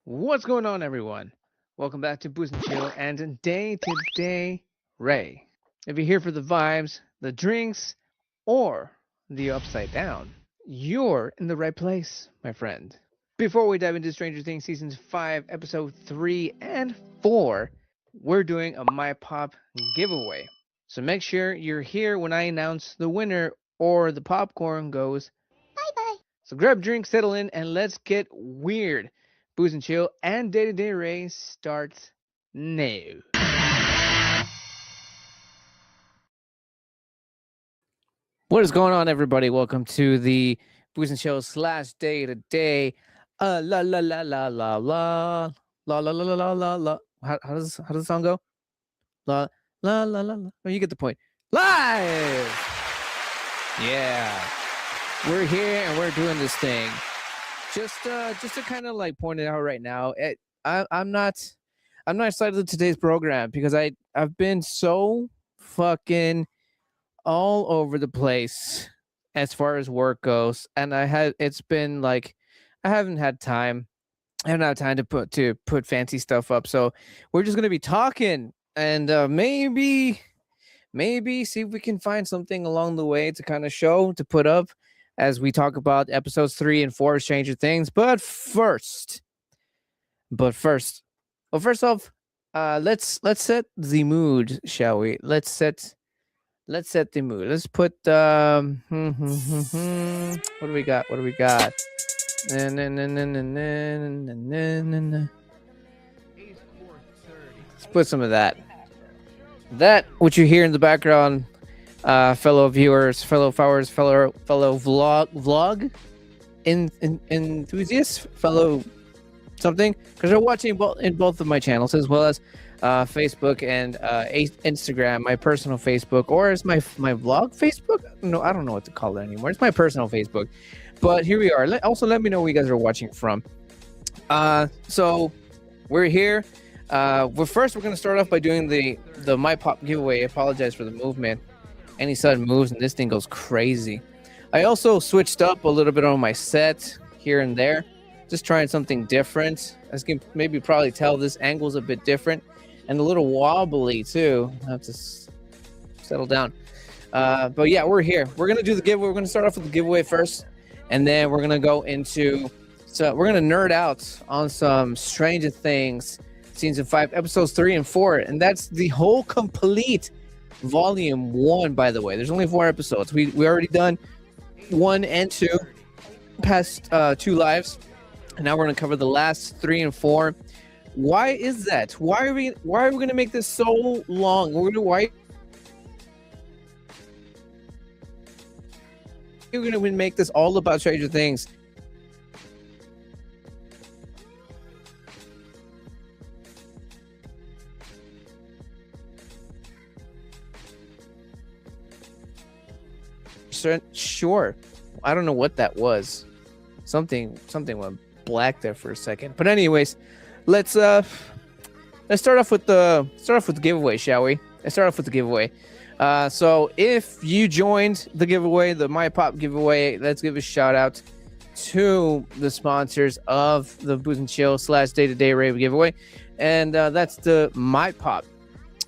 What's going on, everyone? Welcome back to Boost and Chill and Day to Day Ray. If you're here for the vibes, the drinks, or the upside down, you're in the right place, my friend. Before we dive into Stranger Things Seasons 5, Episode 3 and 4, we're doing a My Pop giveaway. So make sure you're here when I announce the winner or the popcorn goes bye bye. So grab a drink, settle in, and let's get weird. Booze and Chill and Day to Day Ray starts now. What is going on, everybody? Welcome to the Booze and Chill / Day to Day. La la la la la la la la la la la la la. How does the song go? La la la la la. Oh, you get the point. Live. Yeah, we're here and we're doing this thing. Just to kind of like point it out right now. I'm not excited for today's program because I've been so fucking all over the place as far as work goes, and it's been like I haven't had time. I haven't had time to put fancy stuff up, so we're just gonna be talking and maybe see if we can find something along the way to kind of show to put up as we talk about episodes 3 and 4 of Stranger Things. But first off, let's set the mood, shall we? Let's set the mood. Let's put what do we got? Let's put some of that. That what you hear in the background, fellow viewers, fellow followers, fellow vlog enthusiasts, fellow something, because they're watching in both of my channels as well as Facebook and Instagram, my personal Facebook, or is my vlog Facebook? No, I don't know what to call it anymore. It's my personal Facebook. But here we are. Also, let me know where you guys are watching from. So we're here. We're going to start off by doing the My Pop giveaway. I apologize for the movement. Any sudden moves and this thing goes crazy. I also switched up a little bit on my set here and there, just trying something different. As you can maybe probably tell, this angle's a bit different and a little wobbly too. I have to settle down. But yeah, we're here. We're gonna do the giveaway. We're gonna start off with the giveaway first, and then we're gonna go into. So we're gonna nerd out on some Stranger Things season 5, episodes 3 and 4, and that's the whole complete volume 1. By the way, there's only 4 episodes. We already done 1 and 2, past 2 lives, and now we're gonna cover the last 3 and 4. Why is that? Why are we gonna make this so long? Why are we gonna make this all about Stranger Things? Sure. I don't know what that was. Something went black there for a second. But anyways, let's start off with the giveaway, shall we? Let's start off with the giveaway. So if you joined the giveaway, the My Pop giveaway, let's give a shout out to the sponsors of the Booze and Chill / Day to Day Rave giveaway, and that's the My Pop.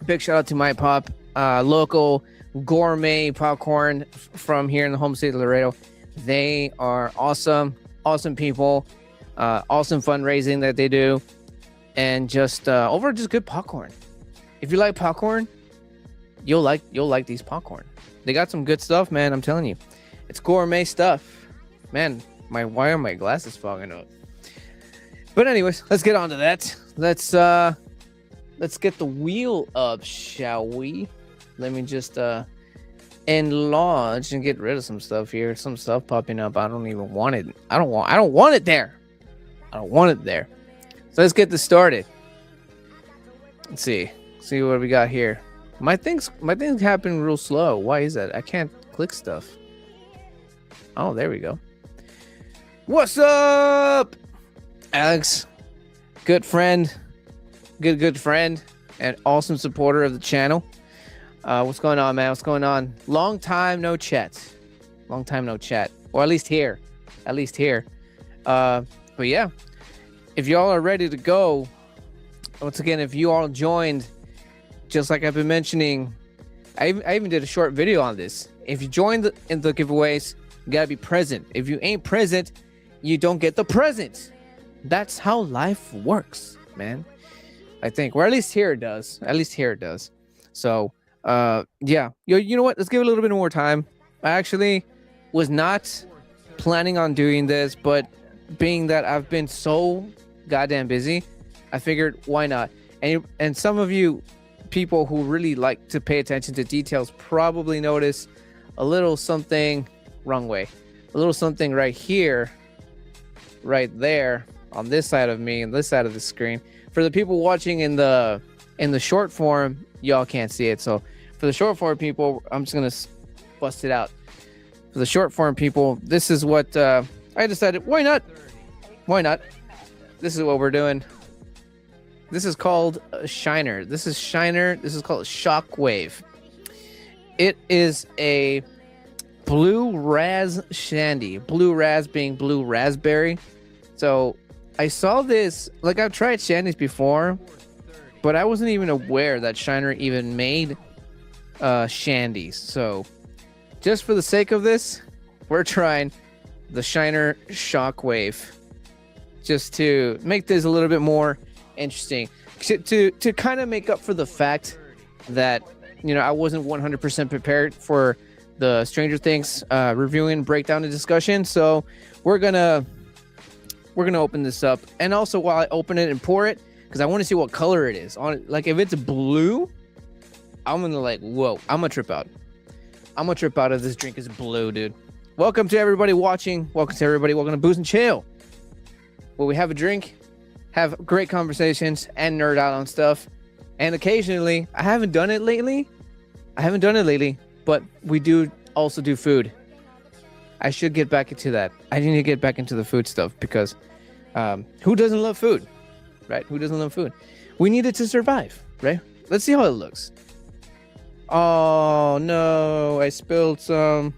Big shout out to My Pop, local gourmet popcorn from here in the home state of Laredo. They are awesome people, awesome fundraising that they do, and just overall just good popcorn. If you like popcorn, you'll like these popcorn. They got some good stuff, man. I'm telling you, it's gourmet stuff, man. Why are my glasses fogging up? But anyways, let's get on to that. Let's get the wheel up, shall we? Let me just enlarge and get rid of some stuff here. Some stuff popping up. I don't even want it. I don't want it there. I don't want it there. So let's get this started. Let's see what we got here. My things happen real slow. Why is that? I can't click stuff. Oh, there we go. What's up, Alex? Good friend, good friend, and awesome supporter of the channel. What's going on, man? What's going on? Long time no chat. Or at least here. But yeah, if y'all are ready to go, once again, if you all joined, just like I've been mentioning, I even did a short video on this. If you join in the giveaways, you gotta be present. If you ain't present, you don't get the present. That's how life works, man. I think, or at least here it does. At least here it does. So, yeah, you know what? Let's give it a little bit more time. I actually was not planning on doing this, but being that I've been so goddamn busy, I figured why not. And some of you people who really like to pay attention to details probably notice a little something wrong way, a little something right here, right there on this side of me and this side of the screen. For the people watching in the short form, y'all can't see it. So for the short form people, I'm just gonna bust it out. For the short form people, this is what I decided. Why not? Why not? This is what we're doing. This is called a shiner. This is shiner. This is called Shockwave. It is a blue raz shandy. Blue raz being blue raspberry. So I saw this, like I've tried shandies before, but I wasn't even aware that Shiner even made shandies. So just for the sake of this, we're trying the Shiner Shockwave, just to make this a little bit more interesting, to kind of make up for the fact that, you know, I wasn't 100% prepared for the Stranger Things reviewing, breakdown, and discussion. So we're gonna open this up, and also while I open it and pour it, because I want to see what color it is on it. Like if it's blue, I'm gonna like, whoa, I'm gonna trip out. I'm gonna trip out if this drink is blue, dude. Welcome to everybody watching. Welcome to everybody. Welcome to Booze and Chill, where we have a drink, have great conversations, and nerd out on stuff. And occasionally, I haven't done it lately, but we do also do food. I should get back into that. I need to get back into the food stuff, because who doesn't love food, right? Who doesn't love food? We need it to survive, right? Let's see how it looks. Oh no, I spilled some.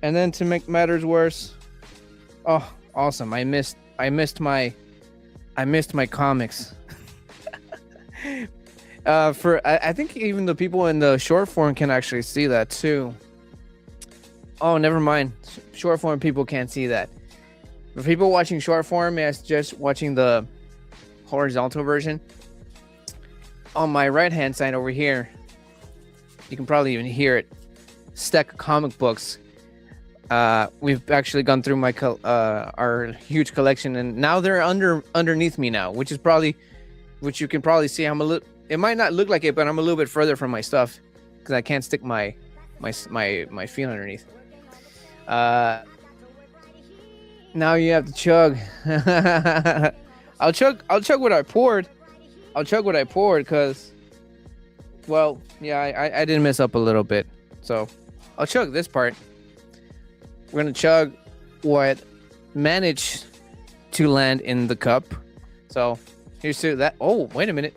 And then to make matters worse, oh, awesome! I missed my comics. I think even the people in the short form can actually see that too. Oh, never mind. Short form people can't see that. For people watching short form, I suggest watching the horizontal version. On my right hand side over here, you can probably even hear it. Stack of comic books. We've actually gone through our huge collection, and now they're underneath me now, which you can probably see. I'm a little. It might not look like it, but I'm a little bit further from my stuff because I can't stick my feet underneath. Now you have to chug. I'll chug what I poured. Because, well, yeah, I did mess up a little bit. So I'll chug this part. We're gonna chug what managed to land in the cup. So here's to that. Oh, wait a minute.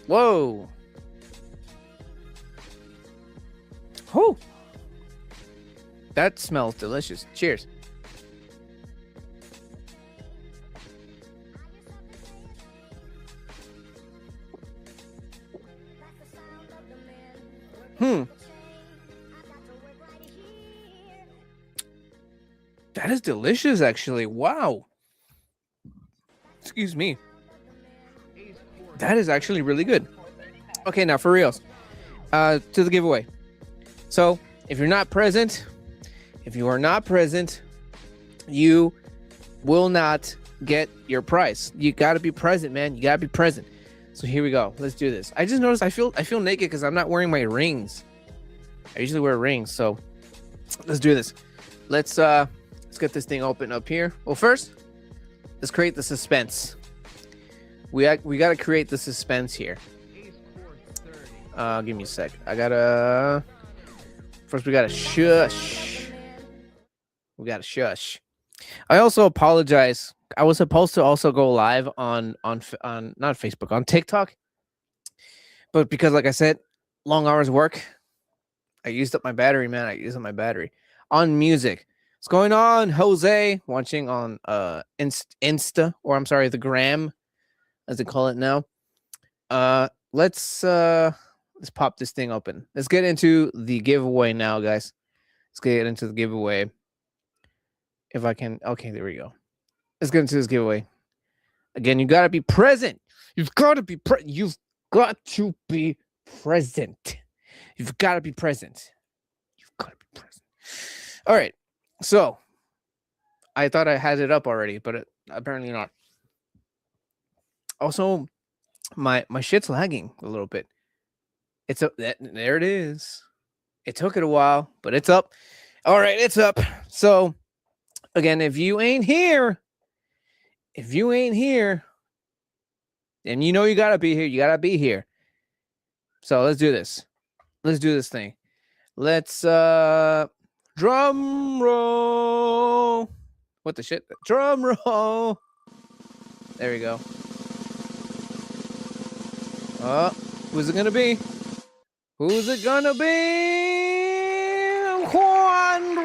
Whoa. Oh. That smells delicious. Cheers. That is delicious, actually. Wow. Excuse me. That is actually really good. Okay, now for reals. To the giveaway. So, if you are not present, you will not get your prize. You gotta be present, man. You gotta be present. So here we go. Let's do this. I just noticed I feel naked because I'm not wearing my rings. I usually wear rings, so let's do this. Let's get this thing open up here. Well, first, let's create the suspense. We gotta create the suspense here. Give me a sec. First we gotta shush. I also apologize. I was supposed to also go live on not Facebook, on TikTok. But because, like I said, long hours work, I used up my battery, man. On music. What's going on, Jose? Watching on Insta, or I'm sorry, the Gram, as they call it now. Let's pop this thing open. Let's get into the giveaway now, guys. Let's get into the giveaway. If I can, okay, there we go. Let's get into this giveaway. Again, you gotta be present. You've got to be You've got to be present. You've got to be present. You've got to be present. All right. So, I thought I had it up already, but apparently not. Also, my shit's lagging a little bit. It's up. There it is. It took it a while, but it's up. All right, it's up. So, again, if you ain't here, then you know you gotta be here. You gotta be here. So let's do this. Let's do this thing. Let's drum roll. What the shit? Drum roll. There we go. Who's it gonna be? Who's it gonna be? Juan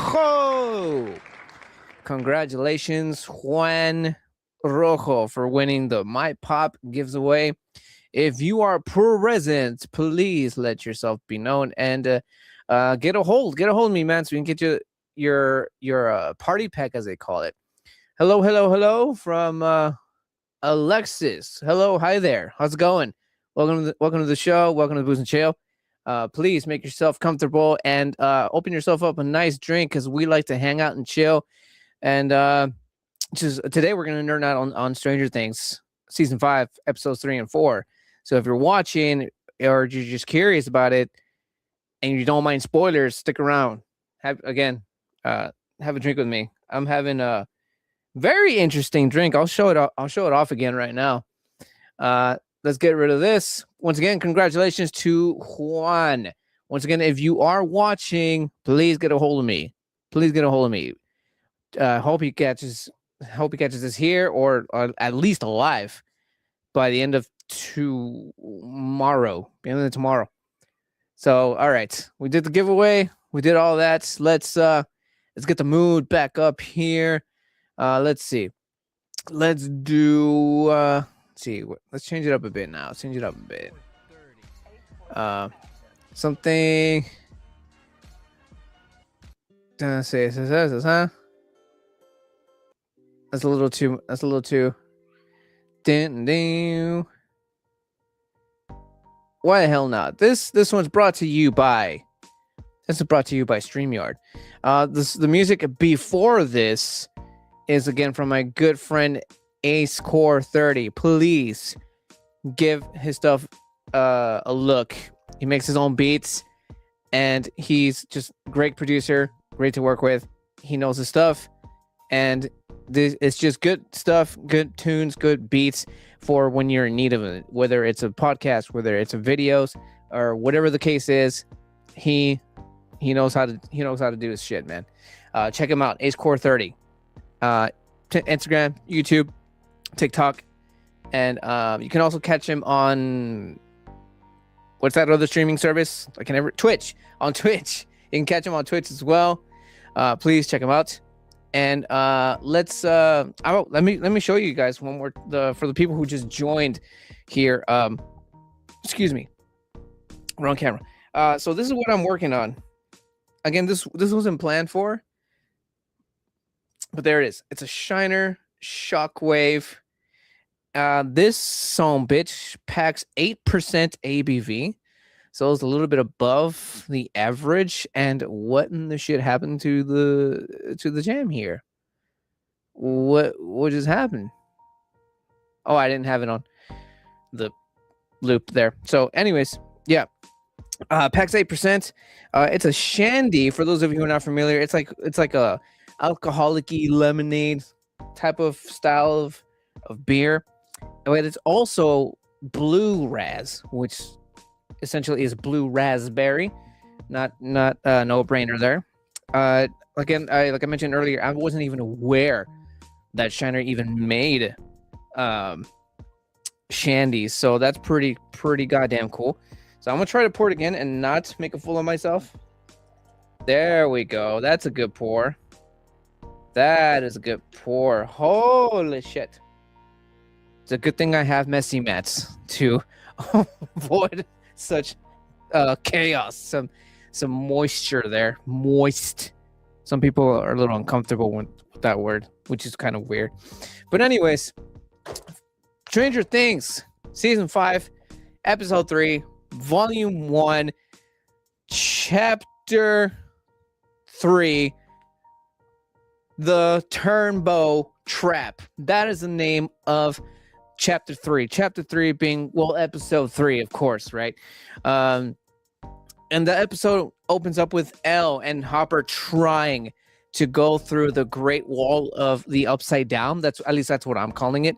Rojo. Congratulations, Juan Rojo, for winning the My Pop giveaway. If you are present, please let yourself be known and get a hold of me, man, so we can get you your party pack, as they call it. Hello from Alexis. Hello, hi there. How's it going? Welcome to the show. Welcome to Booze and Chill. Please make yourself comfortable and open yourself up a nice drink, because we like to hang out and chill. And just today we're gonna nerd out on Stranger Things season 5, episodes 3 and 4. So if you're watching or you're just curious about it and you don't mind spoilers, stick around. Have a drink with me. I'm having a very interesting drink. I'll show it off again right now. Let's get rid of this. Once again, congratulations to Juan. Once again, if you are watching, please get a hold of me. Hope he catches this here, or at least alive by the end of tomorrow. So, all right, we did the giveaway. We did all that. Let's get the mood back up here. Let's see. Let's do. Let's change it up a bit now. Something. That's a little too. Why the hell not? This one's brought to you by. This is brought to you by StreamYard. The music before this is again from my good friend Ace Core 30. Please give his stuff a look. He makes his own beats, and he's just great producer, great to work with. He knows his stuff, and it's just good stuff, good tunes, good beats for when you're in need of it. Whether it's a podcast, whether it's a videos, or whatever the case is, he knows how to do his shit, man. Check him out, Ace Core 30. Instagram, YouTube, TikTok, and you can also catch him on what's that other streaming service? Twitch. On Twitch, you can catch him on Twitch as well. Please check him out. And let me show you guys one more for the people who just joined here. Excuse me, wrong camera. So this is what I'm working on. Again, this wasn't planned for, but there it is. It's a Shiner Shockwave. This song bitch packs 8% ABV, so it's a little bit above the average. And what in the shit happened to the jam here? What just happened? Oh, I didn't have it on the loop there. So, anyways, yeah. Packs 8%. It's a shandy. For those of you who are not familiar, it's like a alcoholic-y lemonade type of style of beer. But it's also blue raz, which essentially is blue raspberry. Not no brainer there. Again, like I mentioned earlier, I wasn't even aware that Shiner even made shandies, so that's pretty goddamn cool. So I'm gonna try to pour it again and not make a fool of myself. There we go. That's a good pour. That is a good pour. Holy shit. It's a good thing I have messy mats to avoid such chaos. Some moisture there. Moist. Some people are a little uncomfortable with that word, which is kind of weird. But anyways, Stranger Things, Season 5, Episode 3, Volume 1, Chapter 3, The Turnbow Trap. That is the name of Chapter 3. Chapter 3 being, well, Episode 3, of course, right? And the episode opens up with Elle and Hopper trying to go through the Great Wall of the Upside Down. That's what I'm calling it.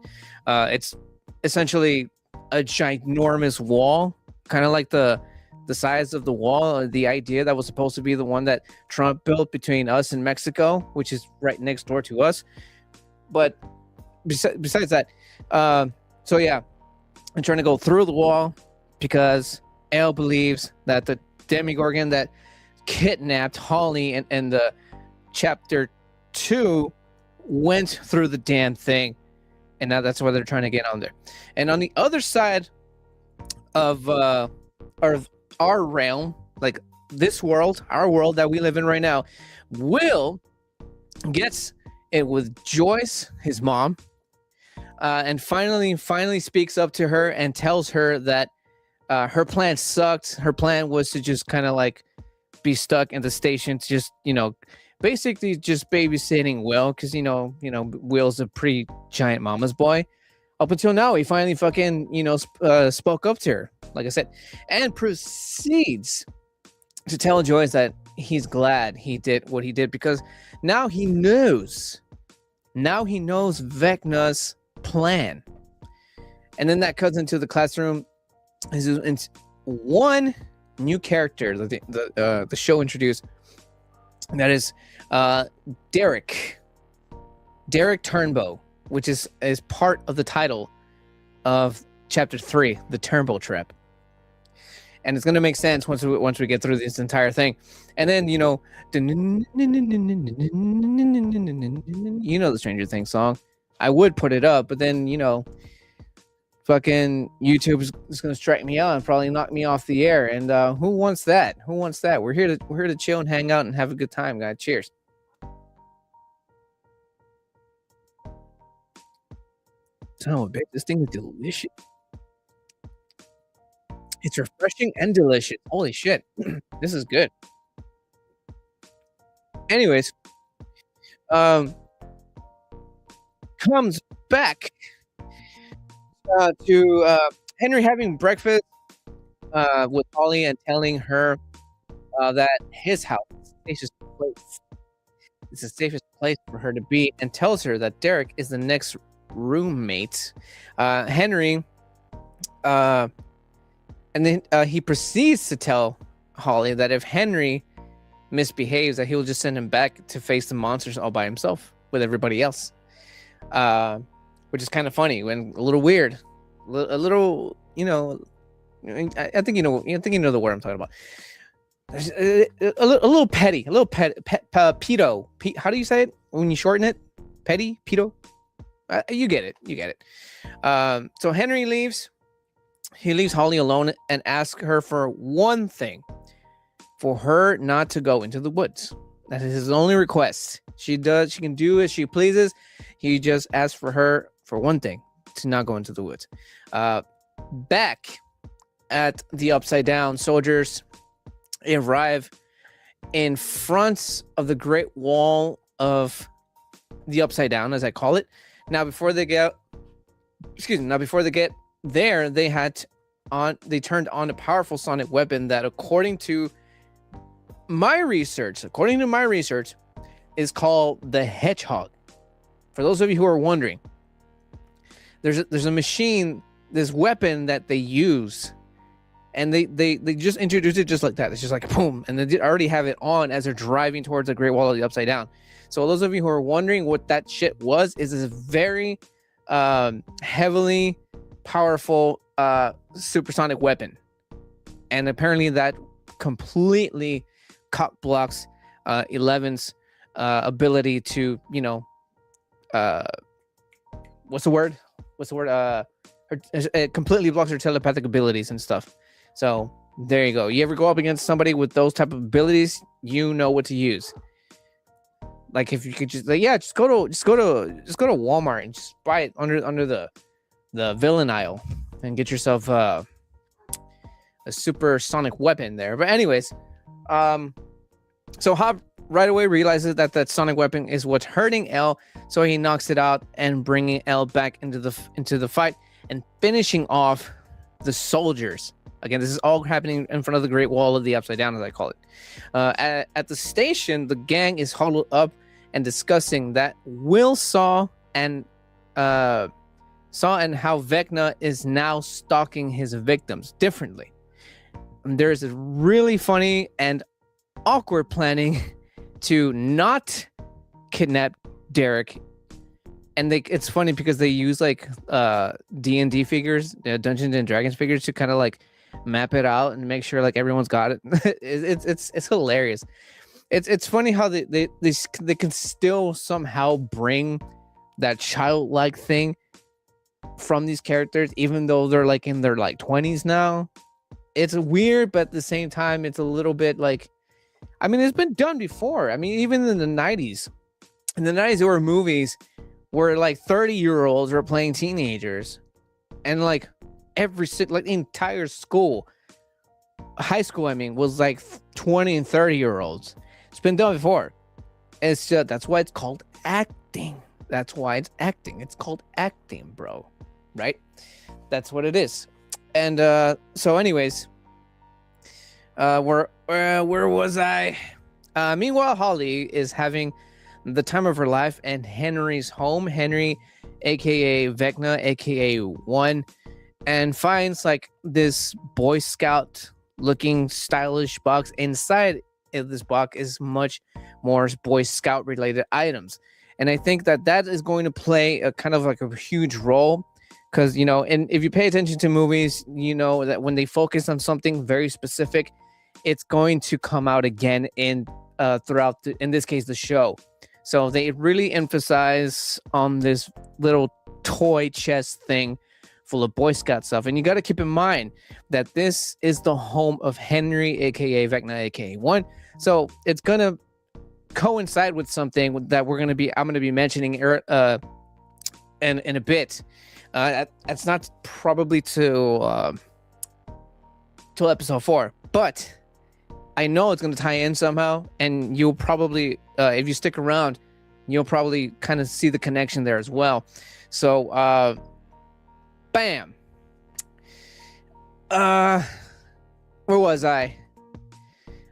It's essentially a ginormous wall, kind of like the size of the wall, the idea that was supposed to be the one that Trump built between us and Mexico, which is right next door to us. But besides that, so yeah, I'm trying to go through the wall because Elle believes that the Demogorgon that kidnapped Holly and the Chapter 2 went through the damn thing, and now that's why they're trying to get on there. And on the other side of our realm, like this world, our world that we live in right now, Will gets it with Joyce, his mom, and finally speaks up to her and tells her that her plan sucked. Her plan was to just kind of like be stuck in the station, to just, basically just babysitting Will, because Will's a pretty giant mama's boy. Up until now, he finally fucking spoke up to her, like I said, and proceeds to tell Joyce that he's glad he did what he did, because now he knows Vecna's plan. And then that cuts into the classroom. It's one new character that the show introduced. And that is Derek Turnbow, which is part of the title of Chapter 3, The Turnbow Trap. And it's gonna make sense once we get through this entire thing. And then the Stranger Things song. I would put it up, but then fucking YouTube is gonna strike me out and probably knock me off the air. And who wants that? We're here to chill and hang out and have a good time, guys. Cheers. Son of a bitch, this thing is delicious. It's refreshing and delicious. Holy shit. This is good. Anyways, comes back to Henry having breakfast with Holly and telling her that his house is the safest place for her to be, and tells her that Derek is the next roommate. Henry, and then he proceeds to tell Holly that if Henry misbehaves, that he will just send him back to face the monsters all by himself with everybody else. Which is kind of funny and a little weird, a little, I think the word I'm talking about. A little petty, pedo. How do you say it when you shorten it? Petty, pedo. You get it. So Henry leaves. He leaves Holly alone and asks her for one thing: for her not to go into the woods. That is his only request. She can do as she pleases. He just asks for her for one thing: to not go into the woods. Back at the Upside Down, soldiers arrive in front of the Great Wall of the Upside Down, as I call it. Now, before they get there, they turned on a powerful sonic weapon that, according to my research, is called the Hedgehog. For those of you who are wondering, there's a machine, this weapon that they use, and they just introduced it just like that. It's just like boom, and they already have it on as they're driving towards the Great Wall of the Upside Down. So those of you who are wondering what that shit was, is this very heavily powerful supersonic weapon, and apparently that completely cock blocks Eleven's ability to, uh, what's the word? What's the word? It completely blocks her telepathic abilities and stuff. So there you go. You ever go up against somebody with those type of abilities, you know what to use. Like if you could just like, yeah, just go to Walmart and just buy it under the villain aisle and get yourself a supersonic weapon there. But anyways, so Hob right away realizes that sonic weapon is what's hurting Elle, so he knocks it out and bringing Elle back into the fight and finishing off the soldiers. Again, this is all happening in front of the Great Wall of the Upside Down, as I call it. At the station, the gang is huddled up and discussing that Will saw and how Vecna is now stalking his victims differently. And there's a really funny and awkward planning to not kidnap Derek. And it's funny because they use like D&D figures, Dungeons and Dragons figures, to kind of like map it out and make sure like everyone's got it. It's hilarious. It's funny how they can still somehow bring that childlike thing from these characters, even though they're like in their like 20s now. It's weird, but at the same time, it's a little bit like, I mean, it's been done before. I mean, even in the 90s. In the 90s, there were movies where like 30-year-olds were playing teenagers, and like the entire school, high school, I mean, was like 20 and 30-year-olds. It's been done before. It's just, that's why it's called acting. That's why it's acting. It's called acting, bro. Right? That's what it is. And so anyways, where was I? Meanwhile, Holly is having the time of her life in Henry's home. Henry, aka Vecna, aka One, and finds like this Boy Scout looking stylish box. Inside of this box is much more Boy Scout related items, and I think that is going to play a kind of like a huge role, because and if you pay attention to movies, you know that when they focus on something very specific, it's going to come out again in throughout in this case the show. So they really emphasize on this little toy chest thing full of Boy Scout stuff. And you got to keep in mind that this is the home of Henry, aka Vecna, aka One. So it's going to coincide with something that I'm going to be mentioning in a bit. That's not probably till episode 4, but I know it's going to tie in somehow, and you'll probably, if you stick around, you'll probably kind of see the connection there as well. So, bam. Where was I?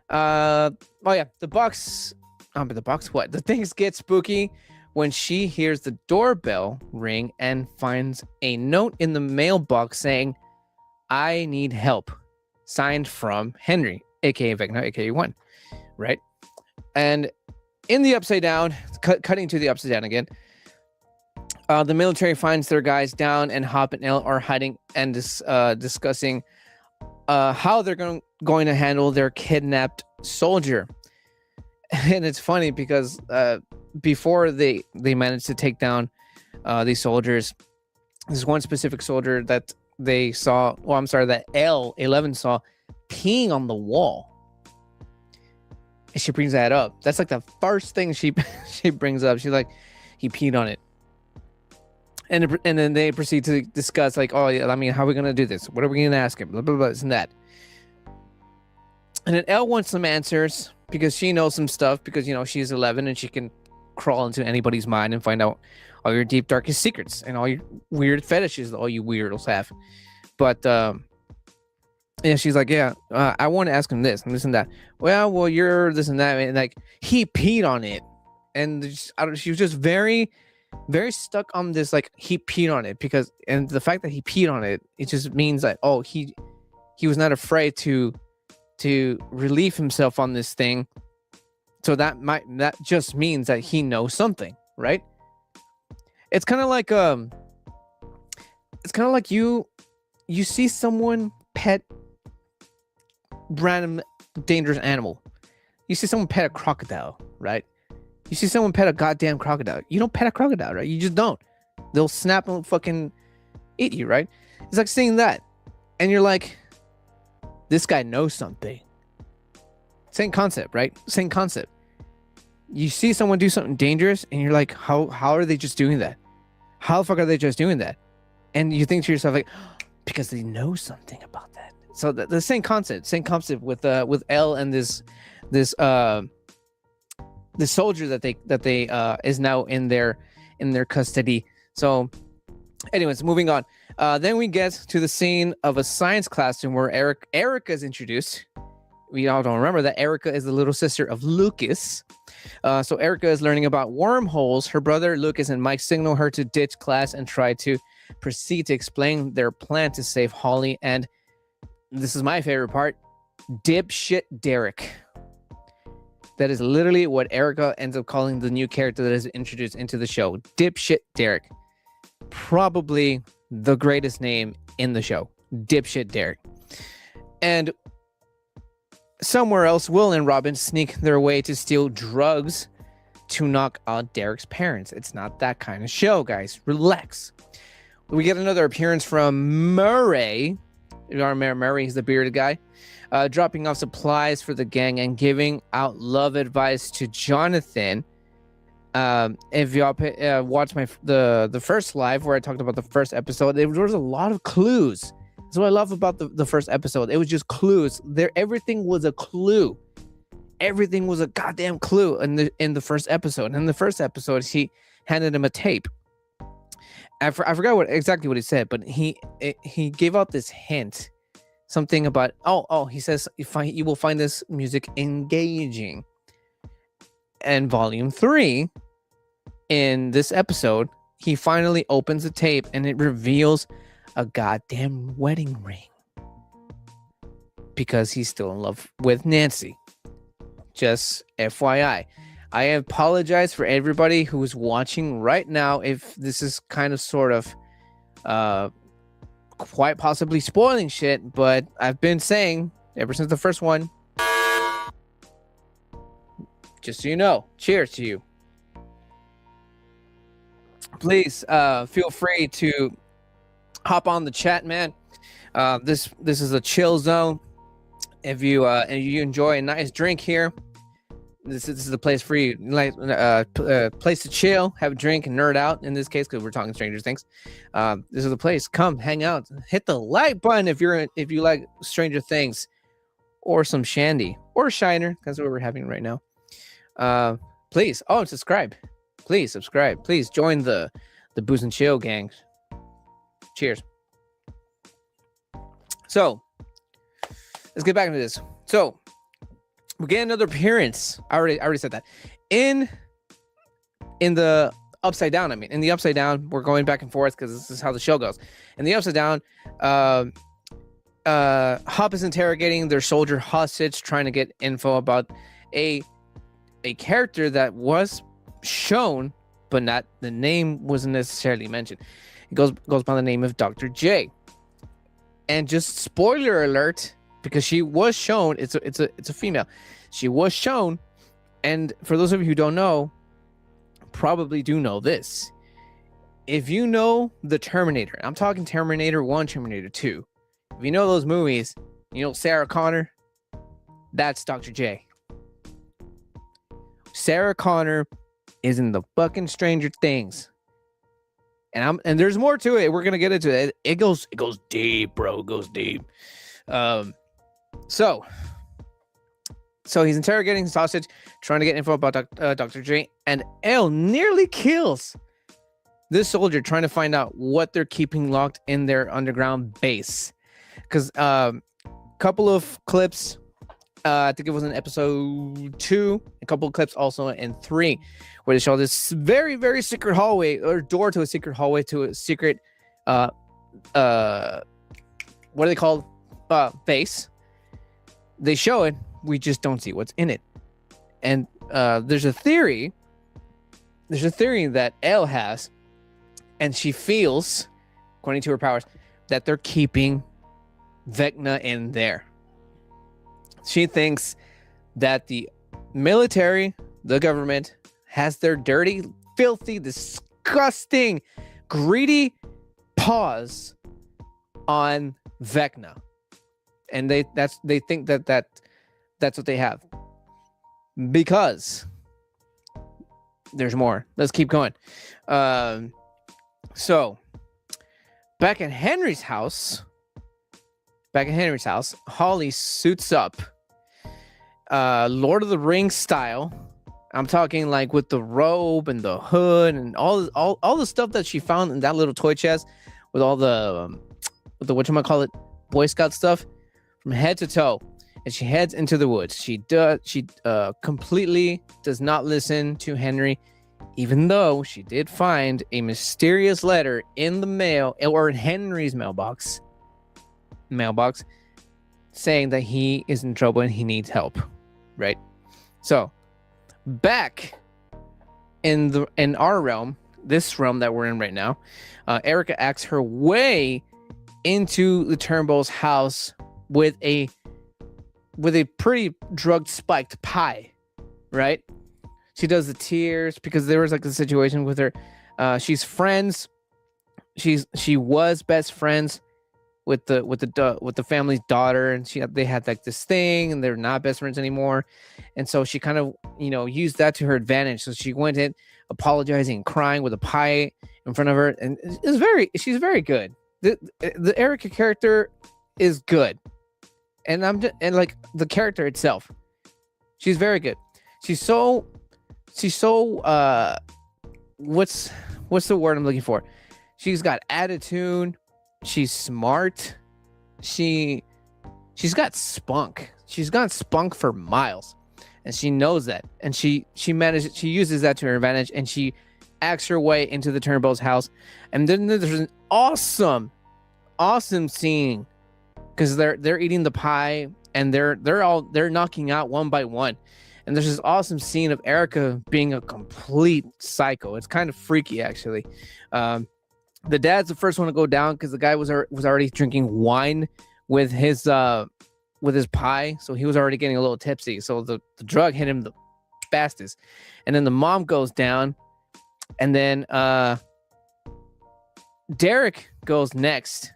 Oh yeah, the box. But the box. What? The things get spooky when she hears the doorbell ring and finds a note in the mailbox saying, "I need help," signed from Henry, aka Vecna, aka One, right? And in the Upside Down, cutting to the Upside Down again, the military finds their guys down, and Hop and Elle are hiding and discussing how they're going to handle their kidnapped soldier. And it's funny because before they managed to take down these soldiers, there's one specific soldier that they saw, that L11 saw peeing on the wall. And she brings that up. That's like the first thing she brings up. She's like, he peed on it. And then they proceed to discuss like, oh, yeah, I mean, how are we going to do this? What are we going to ask him? Blah, blah, blah, this and that. And then Elle wants some answers because she knows some stuff, because, she's 11 and she can crawl into anybody's mind and find out all your deep, darkest secrets and all your weird fetishes that all you weirdos have. But, yeah, she's like, yeah, I want to ask him this and this and that. Well, you're this and that. And like, he peed on it. And she was just very, very stuck on this, like, he peed on it, because, and the fact that he peed on it, it just means that, oh, he was not afraid to relieve himself on this thing. So that just means that he knows something, right? It's kind of like you see someone pet random dangerous animal, You see someone pet a crocodile, right? You see someone pet a goddamn crocodile. You don't pet a crocodile, right? You just don't. They'll snap and fucking eat you, right? It's like seeing that. And you're like, this guy knows something. Same concept, right? Same concept. You see someone do something dangerous and you're like, how are they just doing that? How the fuck are they just doing that? And you think to yourself, like, because they know something about that. So the same concept with Elle and this soldier that they is now in their custody. So anyways, moving on. Then we get to the scene of a science classroom where Erica is introduced. We all don't remember that Erica is the little sister of Lucas. So Erica is learning about wormholes. Her brother Lucas and Mike signal her to ditch class and try to proceed to explain their plan to save Holly. And this is my favorite part, dipshit Derek. That is literally what Erica ends up calling the new character that is introduced into the show. Dipshit Derek. Probably the greatest name in the show. Dipshit Derek. And somewhere else, Will and Robin sneak their way to steal drugs to knock out Derek's parents. It's not that kind of show, guys. Relax. We get another appearance from Murray. You remember Murray? He's the bearded guy. Dropping off supplies for the gang and giving out love advice to Jonathan. If y'all watched the first live where I talked about the first episode, there was a lot of clues. That's what I love about the first episode. It was just clues. Everything was a clue. Everything was a goddamn clue in the first episode. In the first episode, he handed him a tape. I forgot exactly what he said, but he gave out this hint. Something about he says you will find this music engaging. And volume 3, in this episode, he finally opens the tape and it reveals a goddamn wedding ring. Because he's still in love with Nancy. Just FYI. I apologize for everybody who's watching right now if this is kind of sort of quite possibly spoiling shit, but I've been saying ever since the first one, just so you know, cheers to you. Please feel free to hop on the chat, man. This is a chill zone. If you enjoy a nice drink here, this is the place for you. Like place to chill, have a drink, and nerd out. In this case, because we're talking Stranger Things, this is the place. Come hang out. Hit the like button if you like Stranger Things, or some shandy or shiner. That's what we're having right now. Please, subscribe. Please subscribe. Please join the Booze and Chill gang. Cheers. So let's get back into this. So we get another appearance. I already said that. In the Upside Down, in the Upside Down, we're going back and forth because this is how the show goes. In the Upside Down, Hop is interrogating their soldier hostage, trying to get info about a character that was shown, but not the name wasn't necessarily mentioned. It goes by the name of Dr. J. And just spoiler alert, because she was shown, it's a female. She was shown, and for those of you who don't know, probably do know this. If you know the Terminator, I'm talking Terminator 1, Terminator 2. If you know those movies, you know Sarah Connor, that's Dr. J. Sarah Connor is in the fucking Stranger Things. And there's more to it. We're gonna get into it. It goes deep, bro. It goes deep. So he's interrogating his hostage, trying to get info about Dr. J, and Elle nearly kills this soldier trying to find out what they're keeping locked in their underground base. Because couple of clips, I think it was in episode 2, a couple of clips also in 3, where they show this very, very secret hallway, or door to a secret hallway to a secret what are they called? Base. They show it, we just don't see what's in it. And there's a theory that Elle has, and she feels, according to her powers, that they're keeping Vecna in there. She thinks that the military, the government, has their dirty, filthy, disgusting, greedy paws on Vecna, and they think that's what they have, because there's more. Let's keep going. So back in Henry's house, Holly suits up, Lord of the Rings style. I'm talking like with the robe and the hood and all the stuff that she found in that little toy chest, with all the whatchamacallit, Boy Scout stuff, from head to toe. And she heads into the woods. She completely does not listen to Henry, even though she did find a mysterious letter in the mail, or in Henry's mailbox, saying that he is in trouble and he needs help. Right? So back in our realm, this realm that we're in right now, Erica acts her way into the Turnbull's house with a pretty drug spiked pie, right? She does the tears because there was like a situation with her. She was best friends with the family's daughter, and they had like this thing, and they're not best friends anymore. And so she kind of, used that to her advantage. So she went in apologizing and crying with a pie in front of her, and she's very good. The Erica character is good. And like the character itself, she's very good. She's so what's the word I'm looking for? She's got attitude. She's smart. She's got spunk. She's got spunk for miles, and she knows that. And she uses that to her advantage, and she acts her way into the Turnbull's house. And then there's an awesome scene, because they're eating the pie, and they're knocking out one by one. And there's this awesome scene of Erica being a complete psycho. It's kind of freaky, actually. The dad's the first one to go down because the guy was already drinking wine with his pie, so he was already getting a little tipsy. So the drug hit him the fastest. And then the mom goes down, and then Derek goes next.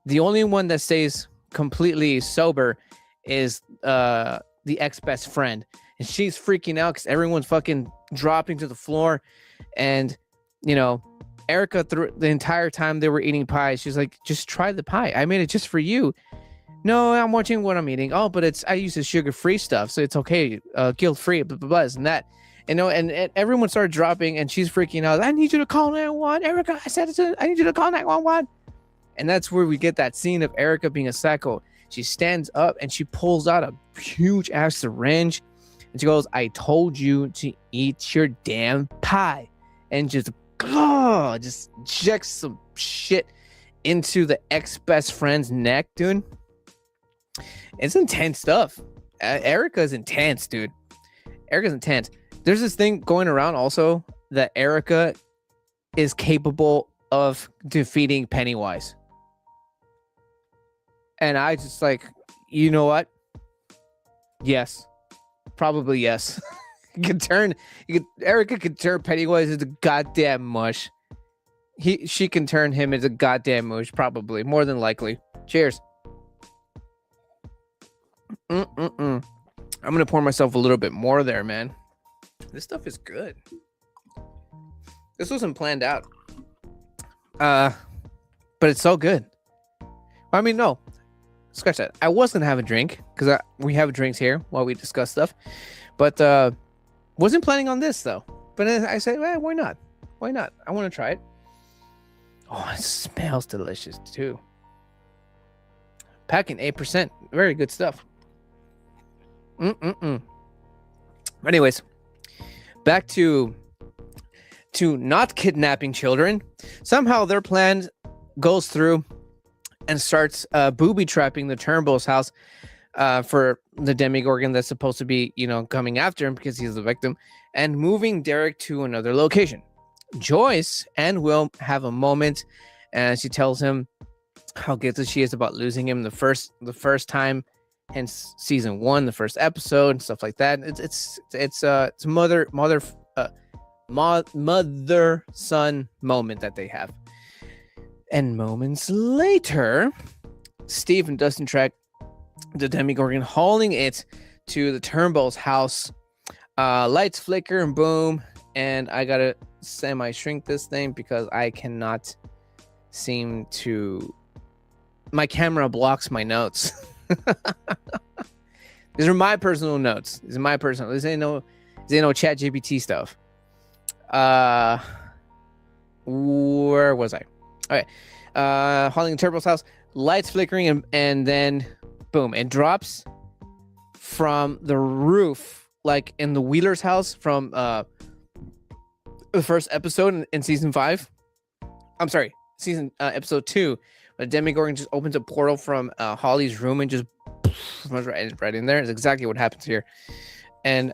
The only one that stays completely sober is the ex-best friend. And she's freaking out because everyone's fucking dropping to the floor. And, Erica, through the entire time they were eating pie, she's like, just try the pie. I made it just for you. No, I'm watching what I'm eating. Oh, but I use the sugar-free stuff, so it's okay. Guilt-free, blah, blah, blah, and that. And everyone started dropping, and she's freaking out. I need you to call 911. Erica, I said I need you to call 911. And that's where we get that scene of Erica being a psycho. She stands up and she pulls out a huge ass syringe, and she goes, I told you to eat your damn pie. And just injects some shit into the ex-best friend's neck, dude. It's intense stuff. Erica's intense, dude. Erica's intense. There's this thing going around also that Erica is capable of defeating Pennywise. And I just like, you know what? Yes. Probably yes. Erica could turn Pennywise into goddamn mush. She can turn him into goddamn mush, probably. More than likely. Cheers. I'm gonna pour myself a little bit more there, man. This stuff is good. This wasn't planned out. But it's so good. I mean, no. Scratch that. I was gonna have a drink because we have drinks here while we discuss stuff, but wasn't planning on this though. But I said, well, why not? Why not? I want to try it. Oh, it smells delicious too. Packing 8%, very good stuff. Anyways, back to not kidnapping children. Somehow their plan goes through and starts booby trapping the Turnbull's house for the Demogorgon that's supposed to be, coming after him because he's the victim, and moving Derek to another location. Joyce and Will have a moment, and she tells him how guilty she is about losing him the first time hence season 1, the first episode and stuff like that. It's mother son moment that they have. And moments later, Steve and Dustin track the Demogorgon, hauling it to the Turnbull's house. Lights flicker and boom, and I gotta semi-shrink this thing because I cannot seem to. My camera blocks my notes. These are my personal notes. This ain't no Chat GPT stuff. Where was I? All right. Hauling the Turnbull's house, lights flickering, and then boom, it drops from the roof, like in the Wheeler's house from the first episode in season 5. I'm sorry, episode 2. But Demogorgon just opens a portal from Holly's room and just right in there. It's exactly what happens here. And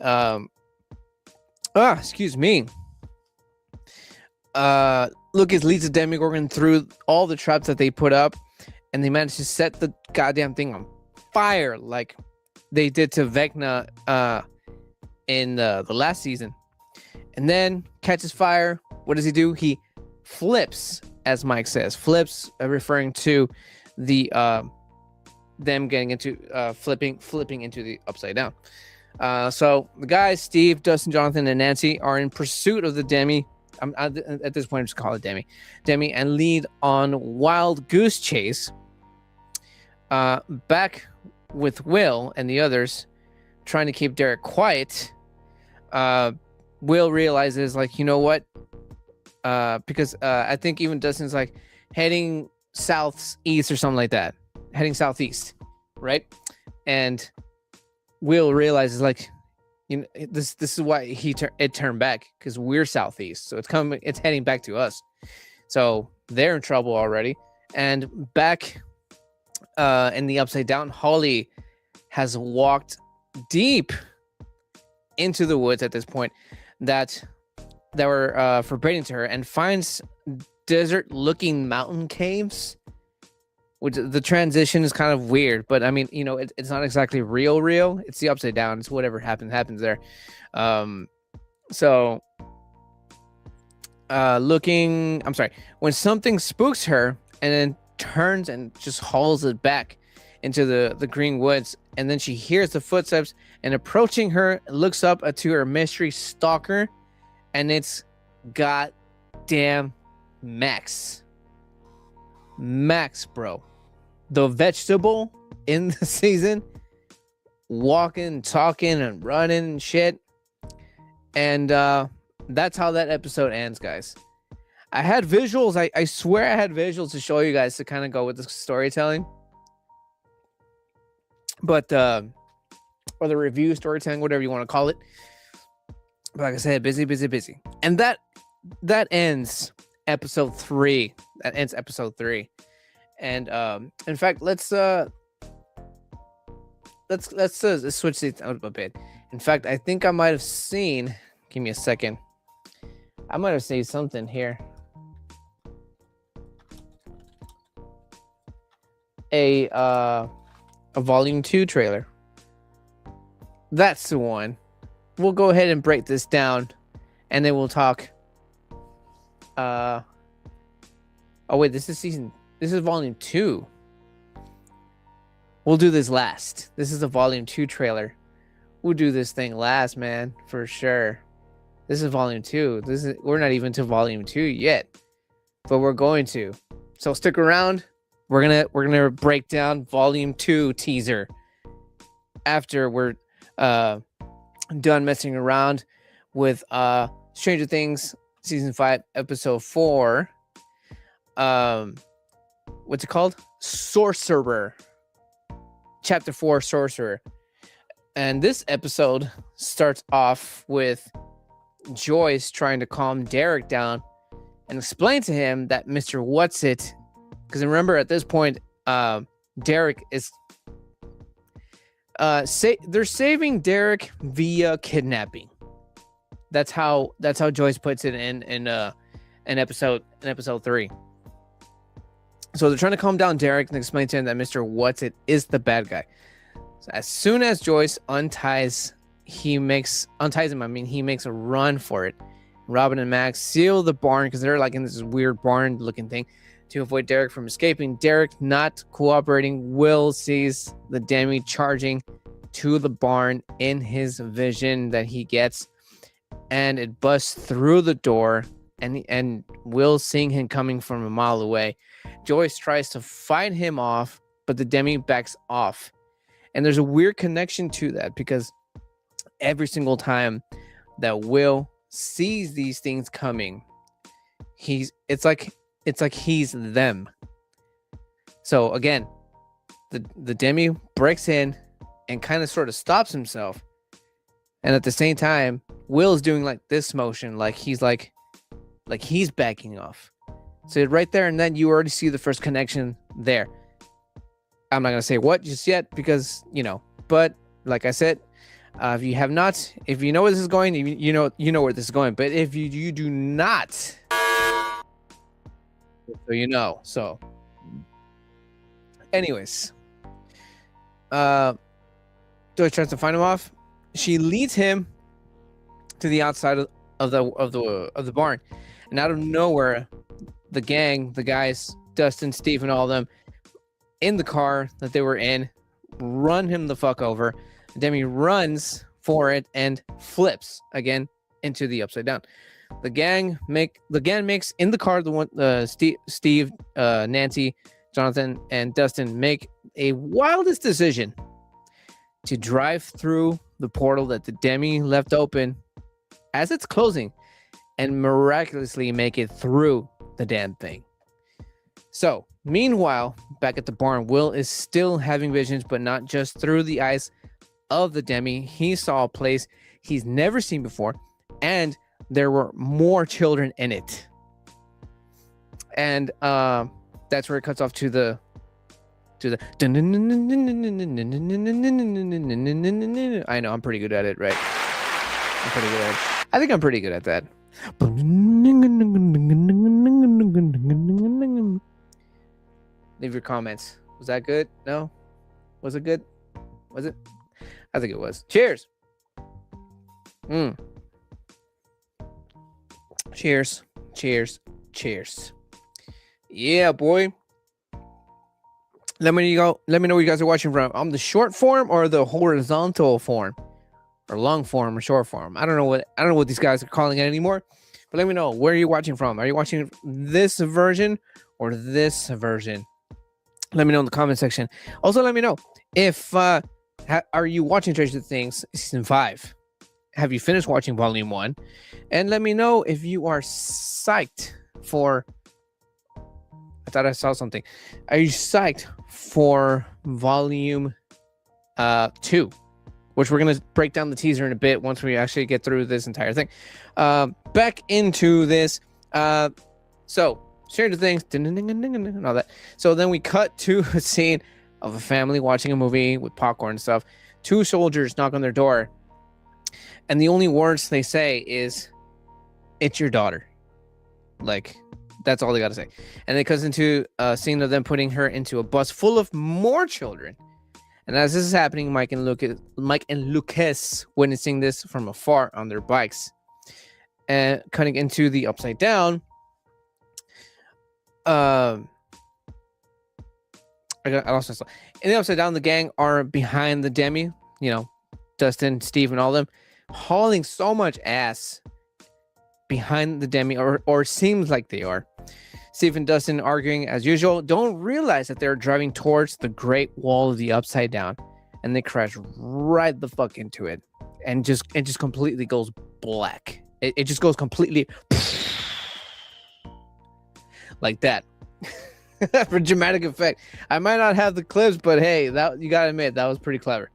excuse me. Lucas leads the Demogorgon through all the traps that they put up, and they manage to set the goddamn thing on fire like they did to Vecna in the last season. And then catches fire. What does he do? He flips, as Mike says. Flips, referring to the them getting into flipping into the upside down. So the guys, Steve, Dustin, Jonathan, and Nancy, are in pursuit of the Demi. At this point, I'm just call it Demi, and lead on wild goose chase. Back with Will and the others, trying to keep Derek quiet. Will realizes, like, you know what? Because I think even Dustin's like heading southeast or something like that. Heading southeast, right? And Will realizes, like, you know, this is why it turned back, because we're southeast, so it's heading back to us. So they're in trouble already. And back in the upside down, Holly has walked deep into the woods at this point that were forbidden to her, and finds desert-looking mountain caves. Which the transition is kind of weird, but I mean, you know, it's not exactly real. It's the upside down. It's whatever happens there. When something spooks her and then turns and just hauls it back into the green woods, and then she hears the footsteps and approaching her, looks up to her mystery stalker, and it's goddamn Max, bro. The vegetable in the season, walking, talking, and running and shit. And that's how that episode ends, guys. I had visuals. I swear I had visuals to show you guys to kind of go with the storytelling. But, or the review storytelling, whatever you want to call it. But like I said, busy. And that ends episode 3. That ends episode 3. And in fact, let's switch these out a bit. In fact, I think I might have seen. Give me a second. I might have seen something here. A volume 2 trailer. That's the one. We'll go ahead and break this down, and then we'll talk. Oh wait, this is volume 2. We'll do this last. This is a volume 2 trailer. We'll do this thing last, man, for sure. This is volume 2. We're not even to volume 2 yet, but we're going to. So stick around. We're gonna break down volume 2 teaser after we're done messing around with Stranger Things season 5 episode 4. What's it called? Sorcerer. Chapter 4, Sorcerer. And this episode starts off with Joyce trying to calm Derek down and explain to him that Mr. What's-It, because remember at this point, Derek is they're saving Derek via kidnapping. That's how Joyce puts it in episode 3. So they're trying to calm down Derek and explain to him that Mr. What's-It is the bad guy. So as soon as Joyce unties him, I mean, he makes a run for it. Robin and Max seal the barn because they're like in this weird barn looking thing to avoid Derek from escaping. Derek not cooperating. Will sees the Demi charging to the barn in his vision that he gets, and it busts through the door, and Will seeing him coming from a mile away. Joyce tries to fight him off, but the Demi backs off. And there's a weird connection to that because every single time that Will sees these things coming, it's like he's them. So again, the Demi breaks in and kind of sort of stops himself, and at the same time, Will's doing like this motion, like he's backing off. So right there and then you already see the first connection there. I'm not gonna say what just yet because but like I said, if you know where this is going, you know where this is going. But if you do not, so So, anyways, Joyce tries to find him off. She leads him to the outside of the barn, and out of nowhere, the gang, the guys, Dustin, Steve, and all of them in the car that they were in, run him the fuck over. Demi runs for it and flips again into the upside down. The gang makes in the car Steve, Nancy, Jonathan, and Dustin make a wildest decision to drive through the portal that the Demi left open as it's closing and miraculously make it through the damn thing. So, meanwhile, back at the barn, Will is still having visions, but not just through the eyes of the Demi. He saw a place he's never seen before, and there were more children in it. And that's where it cuts off to the I know I'm pretty good at it, right? I'm pretty good at it. I think I'm pretty good at that. Leave your comments. Was that good? No? Was it good? Was it? I think it was. Cheers. Cheers. Cheers. Cheers. Yeah, boy. Let me know what you guys are watching from. The short form or the horizontal form, or long form or short form. I don't know what these guys are calling it anymore. But let me know, where are you watching from? Are you watching this version or this version? Let me know in the comment section. Also, let me know if are you watching Stranger Things season 5? Have you finished watching volume 1? And let me know if you are psyched for. I thought I saw something. Are you psyched for volume 2? Which we're gonna break down the teaser in a bit once we actually get through this entire thing. Back into this. So Stranger Things and all that. So then we cut to a scene of a family watching a movie with popcorn and stuff. 2 soldiers knock on their door, and the only words they say is, "It's your daughter." Like, that's all they got to say. And it cuts into a scene of them putting her into a bus full of more children. And as this is happening, Mike and Lucas witnessing this from afar on their bikes. And cutting into the upside down. I lost myself. In the upside down, the gang are behind the Demi. Dustin, Steve, and all of them, hauling so much ass behind the Demi, or seems like they are. Steve and Dustin arguing as usual, don't realize that they're driving towards the Great Wall of the Upside Down, and they crash right the fuck into it, and it just completely goes black. It just goes completely like that. For dramatic effect. I might not have the clips, but hey, that you gotta admit, that was pretty clever.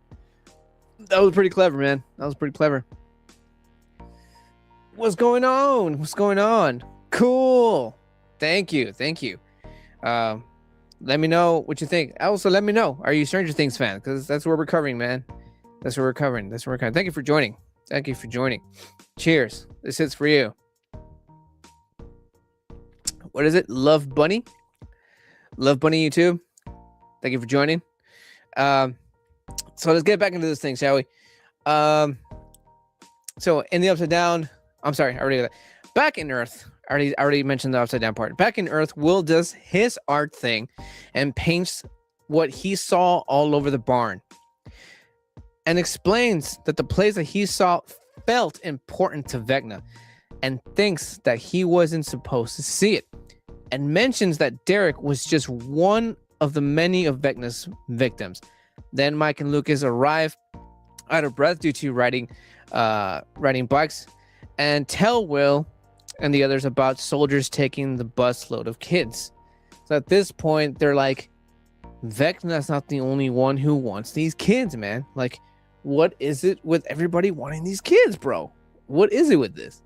That was pretty clever, man. That was pretty clever. What's going on? What's going on? Cool. Thank you. Let me know what you think. Also, let me know, are you Stranger Things fan? Because that's where we're covering, man. That's what we're covering. Thank you for joining. Cheers. This hits for you. What is it? Love Bunny YouTube. Thank you for joining. So let's get back into this thing, shall we? So in the Upside Down, I'm sorry, I already did that. Back in Earth, I already mentioned the Upside Down part. Back in Earth, Will does his art thing and paints what he saw all over the barn, and explains that the place that he saw felt important to Vecna, and thinks that he wasn't supposed to see it, and mentions that Derek was just one of the many of Vecna's victims. Then Mike and Lucas arrive out of breath due to riding bikes, and tell Will and the others about soldiers taking the bus load of kids. So at this point, they're like, Vecna's not the only one who wants these kids, man. Like, what is it with everybody wanting these kids, bro? What is it with this?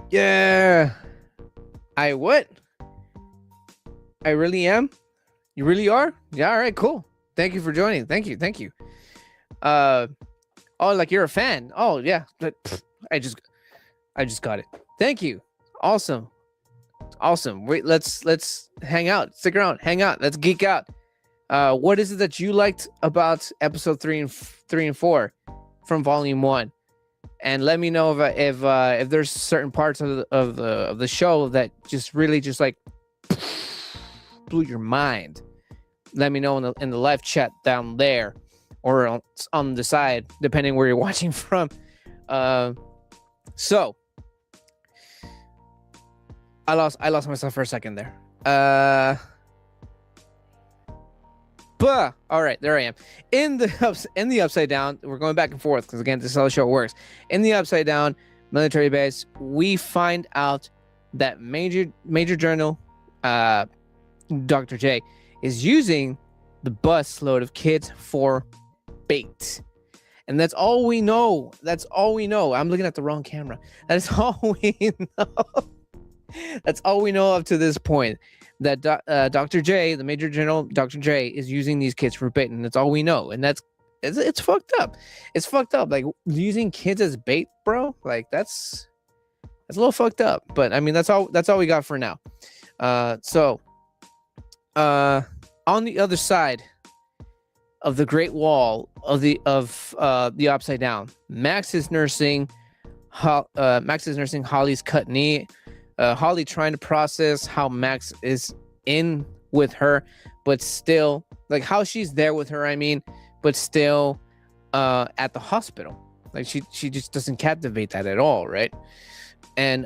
Yeah. What? I really am? You really are? Yeah, all right, cool. Thank you for joining. Thank you. Oh, like you're a fan. Oh, yeah. I just got it. Thank you. Awesome. Wait, let's hang out. Stick around. Hang out. Let's geek out. What is it that you liked about episode 3 and 4 from volume 1? And let me know if there's certain parts of the show that just really just like blew your mind. Let me know in the live chat down there, or on the side, depending where you're watching from. So I lost myself for a second there. But all right, there I am. In the Upside Down, we're going back and forth because again, this is how the show works. In the Upside Down military base, we find out that Major General Dr. J is using the bus load of kids for bait. And that's all we know. I'm looking at the wrong camera. That's all we know. That's all we know up to this point. That Dr. J, the Major General Dr. J, is using these kids for bait, and that's all we know. And it's fucked up. It's fucked up. Like, using kids as bait, bro. Like, that's a little fucked up. But I mean, that's all we got for now. So on the other side of the Great Wall of the Upside Down, Max is nursing Holly's cut knee. Holly trying to process how Max is in with her, but still, like, how she's there with her, I mean, but still at the hospital. Like, she just doesn't captivate that at all, right? And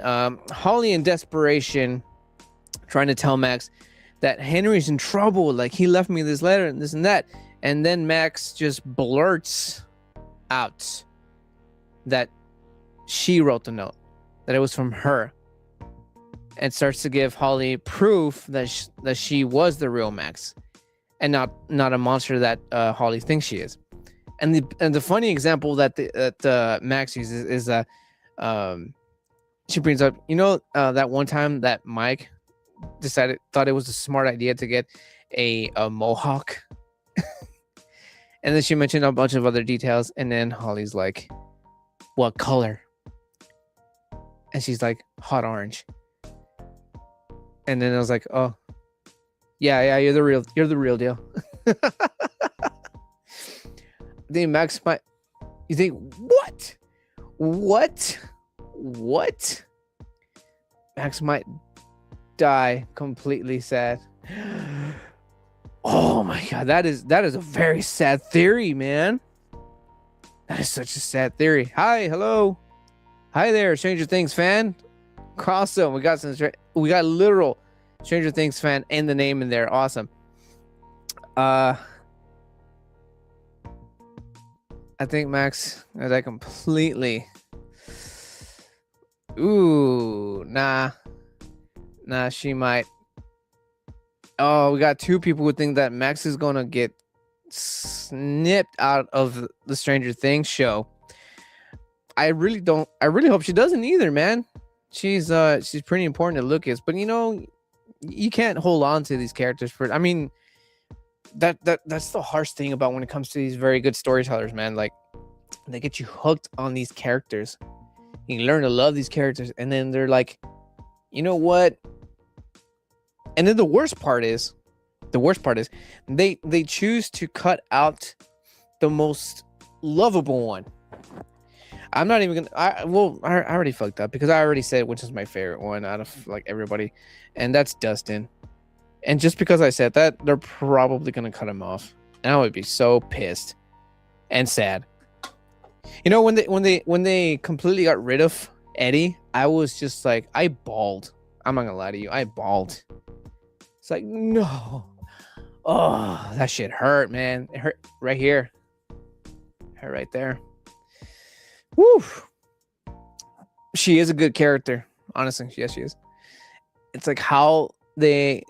Holly, in desperation, trying to tell Max that Henry's in trouble. Like, he left me this letter and this and that. And then Max just blurts out that she wrote the note, that it was from her, and starts to give Holly proof that she was the real Max, and not a monster that Holly thinks she is. And the funny example that Max uses is she brings up, that one time that Mike thought it was a smart idea to get a mohawk. And then she mentioned a bunch of other details, and then Holly's like, what color? And she's like, hot orange. And then I was like, oh, yeah, you're the real deal. I think Max might. You think what? Max might die completely sad. Oh my god, that is a very sad theory, man. That is such a sad theory. Hello. Hi there, Stranger Things fan. Awesome. We got literal Stranger Things fan in the name in there. Awesome. I think Max that completely. Ooh, nah, she might. Oh, we got two people who think that Max is gonna get snipped out of the Stranger Things show. I really hope she doesn't either, man. She's pretty important to Lucas, but you can't hold on to these characters for. I mean, that's the harsh thing about when it comes to these very good storytellers, man. Like, they get you hooked on these characters. You learn to love these characters, and then they're like, you know what? And then the worst part is the worst part is they choose to cut out the most lovable one. I'm not even gonna. I already fucked up because I already said which is my favorite one out of like everybody, and that's Dustin. And just because I said that, they're probably gonna cut him off, and I would be so pissed and sad. You know, when they completely got rid of Eddie, I was just like, I bawled. I'm not gonna lie to you, I bawled. It's like, no, oh, that shit hurt, man. It hurt right here, hurt right there. Woo. She is a good character, honestly. Yes, she is. It's like how they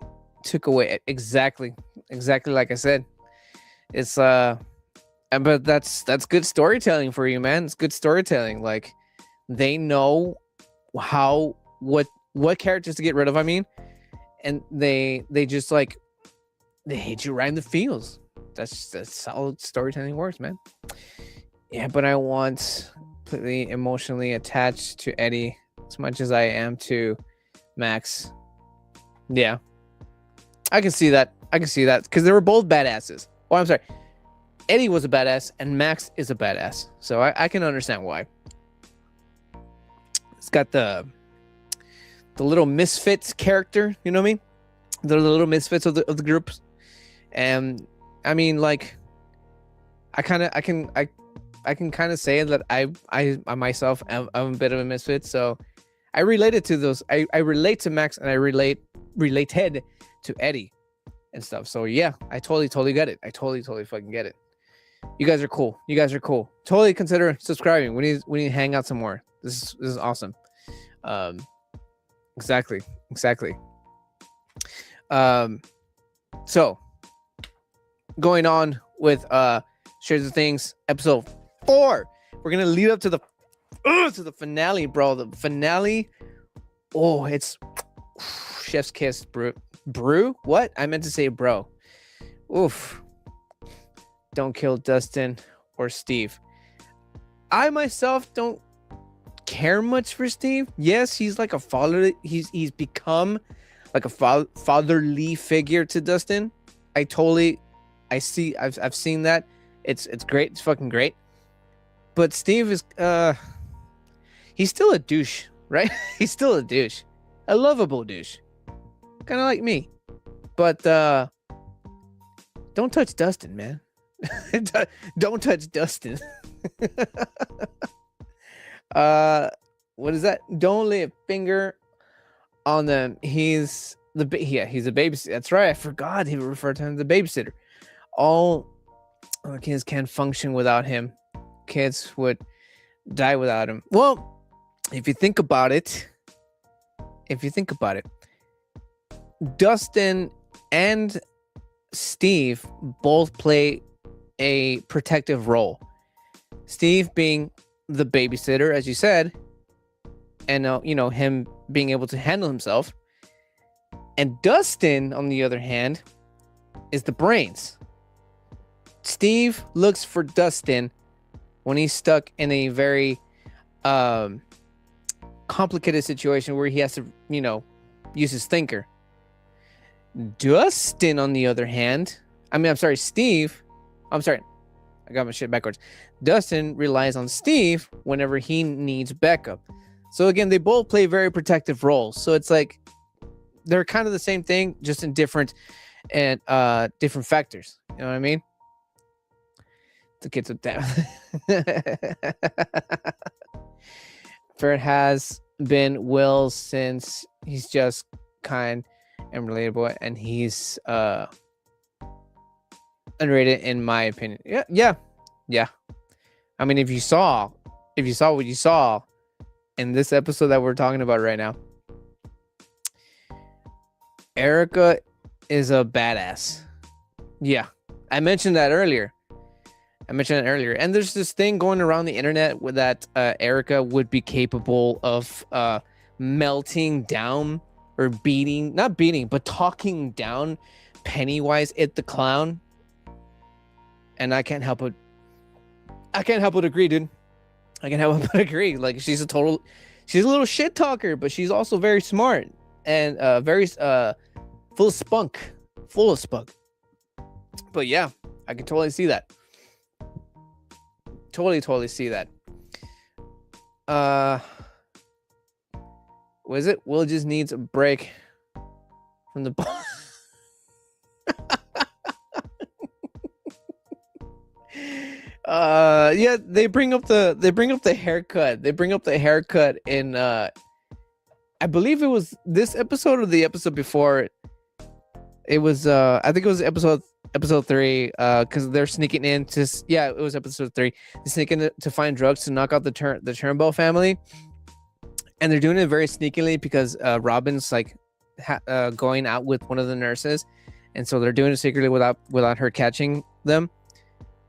took away exactly like I said. It's but that's good storytelling for you, man. It's good storytelling. Like they know how what characters to get rid of. I mean, and they just like they hit you right in the feels. That's how storytelling works, man. Yeah, but I want completely emotionally attached to Eddie as much as I am to Max. Yeah, I can see that. Because they were both badasses. Oh, I'm sorry. Eddie was a badass and Max is a badass. So I can understand why. It's got the little misfits character, you know what I mean? The little misfits of the groups. And I mean, like, I can kind of say that I myself am a bit of a misfit, so I related to those. I relate to Max and I related to Eddie and stuff. So yeah, I totally get it. I totally fucking get it. You guys are cool. Totally consider subscribing. We need to hang out some more. This is awesome. Exactly. So going on with Stranger Things episode 4, we're gonna lead up to the finale, bro. The finale. Oh, it's chef's kiss, brew. What? I meant to say bro. Oof. Don't kill Dustin or Steve. I myself don't care much for Steve. Yes, he's like a father. He's become like a fatherly figure to Dustin. I've seen that. It's great. It's fucking great. But Steve is he's still a douche, right? He's still a douche. A lovable douche. Kind of like me. But don't touch Dustin, man. Don't touch Dustin. What is that? Don't lay a finger on them. He's a babysitter. That's right. I forgot he referred to him as the babysitter. All kids can't function without him. Kids would die without him. Well, if you think about it, Dustin and Steve both play a protective role. Steve being the babysitter, as you said, and him being able to handle himself. And Dustin, on the other hand, is the brains. Steve looks for Dustin when he's stuck in a very complicated situation where he has to, use his thinker. Dustin, on the other hand, Steve. I got my shit backwards. Dustin relies on Steve whenever he needs backup. So again, they both play very protective roles. So it's like they're kind of the same thing, just in different factors. You know what I mean? The kids with that. Fred has been Will since he's just kind and relatable, and he's underrated in my opinion. Yeah. I mean, if you saw what you saw in this episode that we're talking about right now, Erica is a badass. Yeah, I mentioned that earlier. And there's this thing going around the internet with that Erica would be capable of melting down or talking down Pennywise at the clown. And I can't help but agree, dude. I can help but agree. Like she's a little shit talker, but she's also very smart and very full of spunk. full of spunk. But yeah, I can totally see that. Totally see that. What is it? Will just needs a break from the yeah, they bring up the haircut. They bring up the haircut in I believe it was this episode or the episode before. It was I think it was episode 3, because they're sneaking in to, yeah, it was episode 3. They're sneaking to find drugs to knock out the Turnbow family, and they're doing it very sneakily because Robin's like going out with one of the nurses, and so they're doing it secretly without her catching them.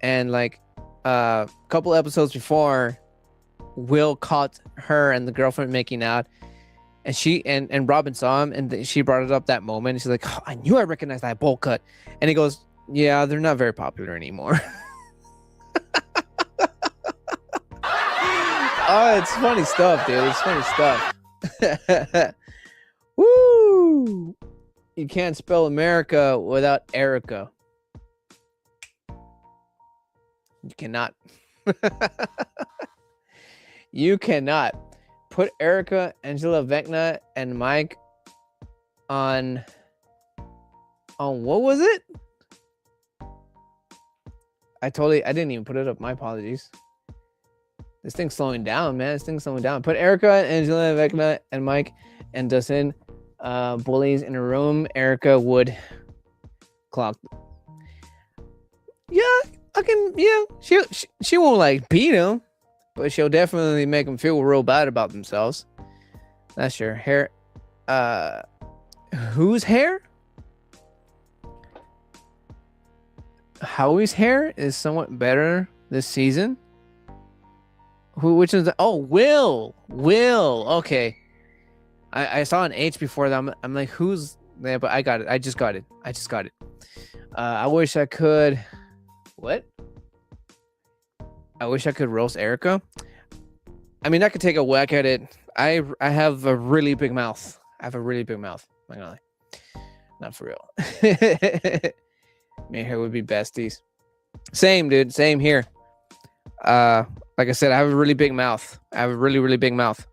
And like a couple episodes before, Will caught her and the girlfriend making out, and she and Robin saw him, and she brought it up that moment. And she's like, oh, I knew I recognized that bowl cut. And he goes, yeah, they're not very popular anymore. Oh, it's funny stuff, dude. It's funny stuff. Woo! You can't spell America without Erica. You cannot. You cannot. Put Erica, Angela, Vecna, and Mike on what was it? I didn't even put it up. My apologies. This thing's slowing down, man. This thing's slowing down. Put Erica, Angela, Vecna, and Mike and Dustin bullies in a room. Erica would clock. Yeah, I can. Yeah, she won't like beat him, but she'll definitely make them feel real bad about themselves. That's your hair. Whose hair? Howie's hair is somewhat better this season. Which is Will. Okay. I saw an H before that. I'm like, who's there? But I got it. I just got it. I wish I could. What? I wish I could roast Erica. I mean, I could take a whack at it. I have a really big mouth. I'm not gonna lie. Not for real. Me and her would be besties. Same, dude. Same here. Like I said, I have a really big mouth. I have a really, really big mouth.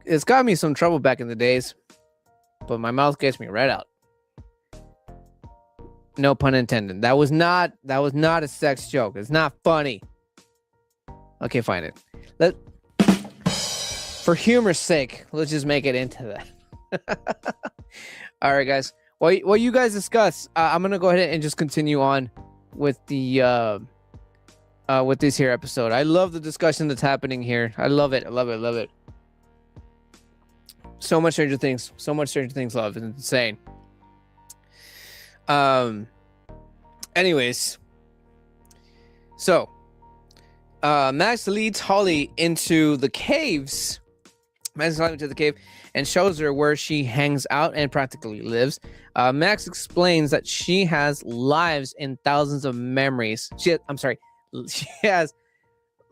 It's got me some trouble back in the days, but my mouth gets me right out. No pun intended. That was not a sex joke. It's not funny. Okay, fine it. For humor's sake, let's just make it into that. All right, guys. While you guys discuss, I'm gonna go ahead and just continue on with the with this here episode. I love the discussion that's happening here. I love it. So much Stranger Things love. It's insane. Anyways, so Max leads Holly into the caves. Max leads into the cave and shows her where she hangs out and practically lives. Max explains that she has lives in thousands of memories. She has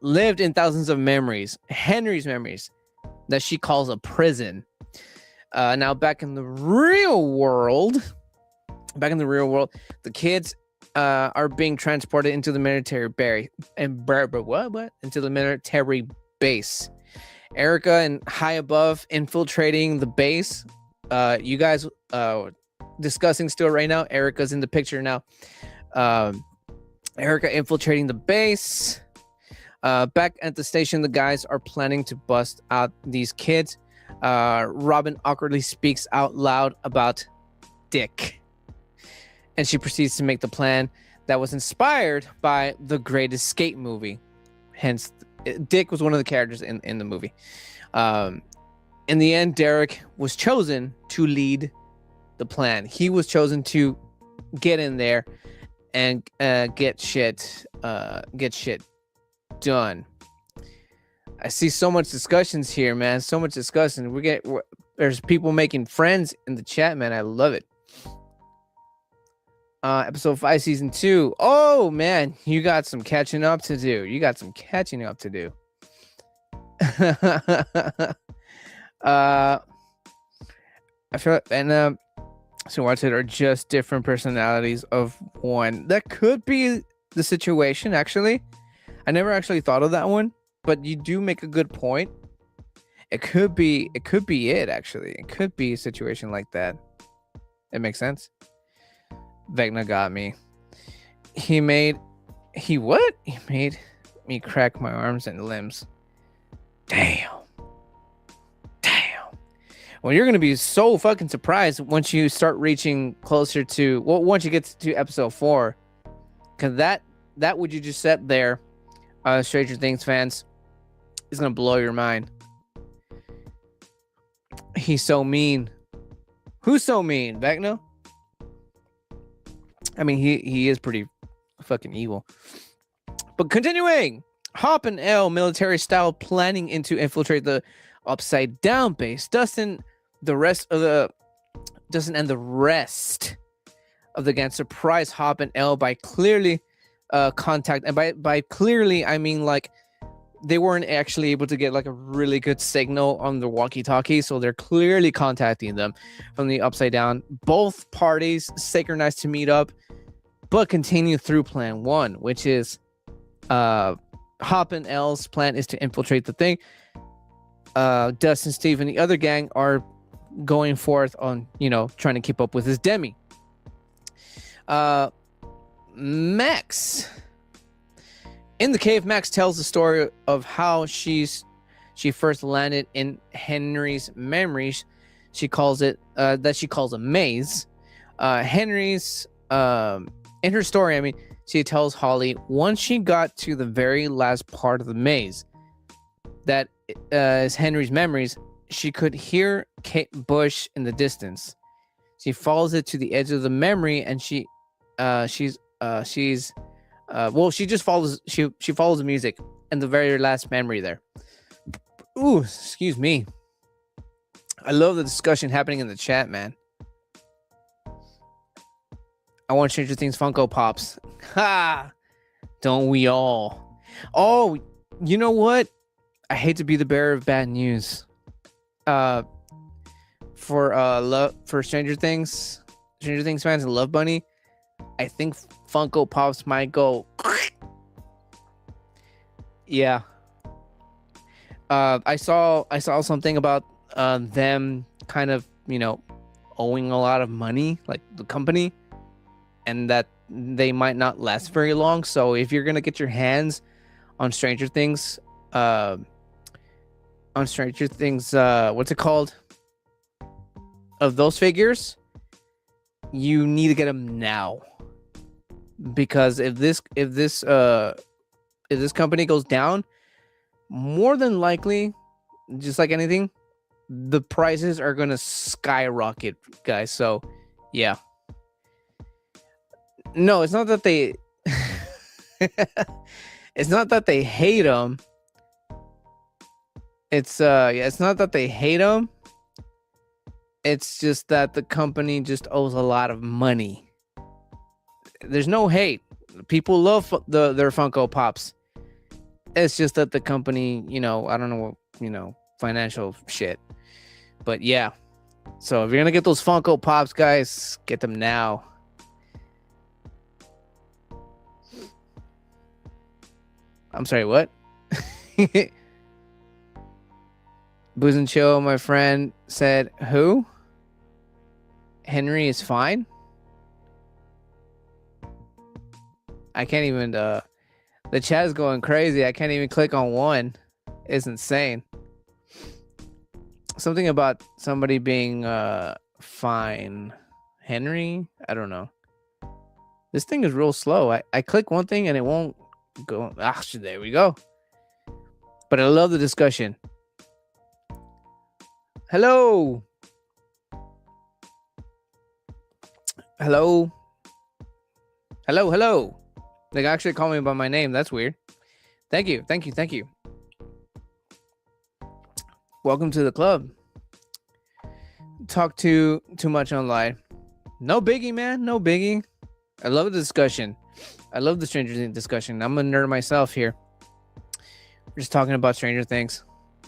lived in thousands of memories, Henry's memories, that she calls a prison. Now, back in the real world, the kids are being transported into the military into the military base. Erica and High Above infiltrating the base. You guys discussing still right now. Erica's in the picture now. Erica infiltrating the base. Back at the station, the guys are planning to bust out these kids. Robin awkwardly speaks out loud about Dick, and she proceeds to make the plan that was inspired by the Great Escape movie. Hence, Dick was one of the characters in the movie. In the end, Derek was chosen to lead the plan. He was chosen to get in there and get shit done. I see so much discussions here, man. So much discussion. There's people making friends in the chat, man. I love it. Episode 5, season 2. Oh man, you got some catching up to do. I feel, and So watch it are just different personalities of one. That could be the situation, actually. I never actually thought of that one, but you do make a good point. It could be it actually. It could be a situation like that. It makes sense. Vecna got me. He made me crack my arms and limbs. Damn. Well, you're gonna be so fucking surprised once you start reaching closer to once you get to episode 4, because that what you just said there, Stranger Things fans, is gonna blow your mind. He's so mean. Who's so mean? Vecna? I mean, he is pretty fucking evil. But continuing, Hop and L military style planning into infiltrate the upside down base. Dustin and the rest of the gang surprise Hop and L by clearly contact, and by clearly I mean like they weren't actually able to get like a really good signal on the walkie-talkie, so they're clearly contacting them from the upside down. Both parties synchronize to meet up, but continue through plan 1, which is Hop and L's plan is to infiltrate the thing. Dustin, Steve, and the other gang are going forth on, trying to keep up with his Demi. Max. In the cave, Max tells the story of how she first landed in Henry's memories. She calls it that she calls a maze. Henry's in her story, I mean, she tells Holly once she got to the very last part of the maze, that is Henry's memories, she could hear Kate Bush in the distance. She follows it to the edge of the memory, and she just follows she follows the music and the very last memory there. Ooh, excuse me. I love the discussion happening in the chat, man. I want Stranger Things Funko Pops. Ha! Don't we all? Oh, you know what? I hate to be the bearer of bad news. For Stranger Things fans and Love Bunny, I think Funko Pops might go. Yeah. I saw something about them kind of, owing a lot of money, like the company, and that they might not last very long. So if you're gonna get your hands on Stranger Things, what's it called? Of those figures, you need to get them now, because if this company goes down, more than likely, just like anything, the prices are gonna skyrocket, guys. So, yeah. No, it's not that they. It's not that they hate them. It's not that they hate them. It's just that the company just owes a lot of money. There's no hate. People love their Funko Pops. It's just that the company, I don't know, financial shit. But yeah. So if you're gonna get those Funko Pops, guys, get them now. I'm sorry, what? Booze and Chill, my friend, said, who? Henry is fine? I can't even, the chat is going crazy. I can't even click on one. It's insane. Something about somebody being, fine. Henry? I don't know. This thing is real slow. I click one thing and it won't go. Ah, there we go. But I love the discussion. Hello. Hello. They actually call me by my name. That's weird. Thank you. Welcome to the club. Talk too much online. No biggie, man. No biggie. I love the discussion. I love the Stranger Things discussion. I'm a nerd myself here. We're just talking about Stranger Things.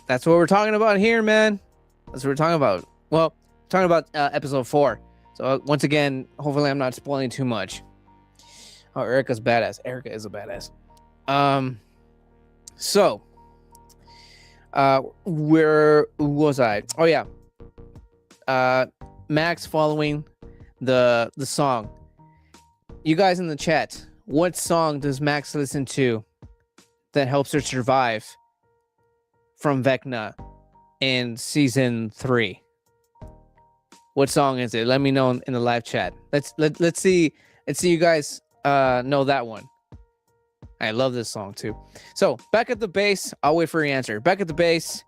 That's what we're talking about here, man. That's what we're talking about. Well, talking about episode 4. So once again, hopefully I'm not spoiling too much. Oh, Erica's badass. Erica is a badass. So where was I? Oh yeah. Max following the song. You guys in the chat, what song does Max listen to that helps her survive from Vecna in season 3? What song is it? Let me know in the live chat. Let's see you guys know that one. I love this song too. So back at the base, I'll wait for your answer. Back at the base,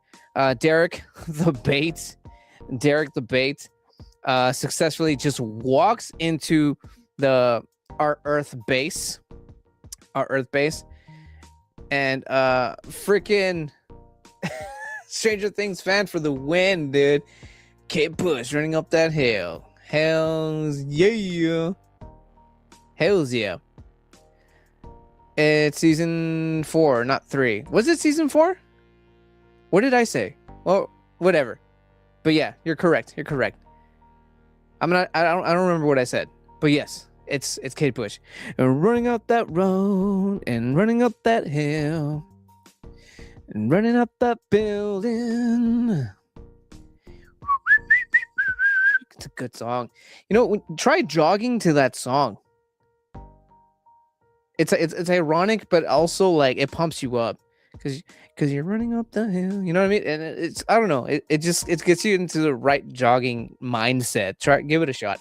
Derek the bait successfully just walks into our Earth base, and freaking Stranger Things fan for the win, dude. Kate Bush running up that hill. Hells yeah. It's season 4, not 3. Was it season 4? What did I say? Well, whatever. But yeah, you're correct. I don't remember what I said. But yes, it's Kate Bush. And running up that road and running up that hill and running up that building. It's a good song. You know, try jogging to that song. It's ironic, but also like it pumps you up because you're running up the hill. You know what I mean? And it's I don't know. It gets you into the right jogging mindset. Give it a shot.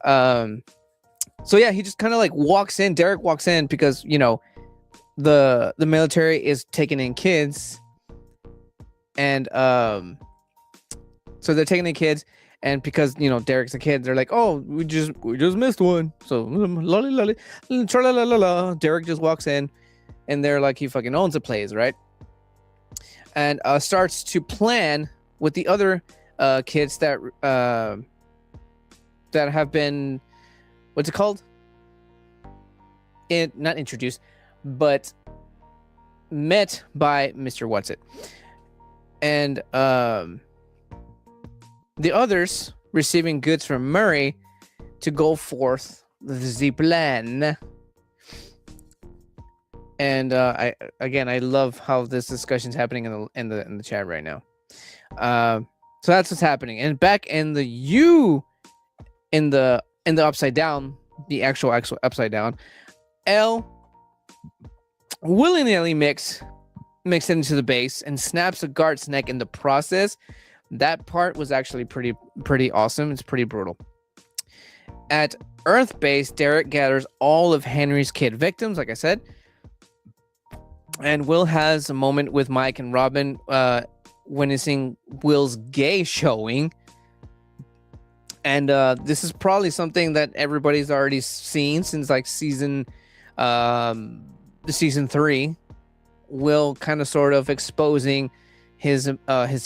So yeah, he just kind of like walks in. Derek walks in because you know the military is taking in kids, and so they're taking in kids. And because you know Derek's a kid, they're like, "Oh, we just missed one." So lolly lolly, la la la. Derek just walks in, and they're like, he fucking owns the place, right? And starts to plan with the other kids that have been, what's it called? Not introduced, but met by Mr. Whatsit, and the others receiving goods from Murray to go forth the plan. And I love how this discussion's happening in the chat right now. So that's what's happening. And back in the in the upside down, the actual upside down, L willingly mix it into the base and snaps a guard's neck in the process. That part was actually pretty awesome. It's pretty brutal. At Earth Base, Derek gathers all of Henry's kid victims, like I said. And Will has a moment with Mike and Robin witnessing Will's gay showing. And this is probably something that everybody's already seen since like season 3. Will kind of sort of exposing his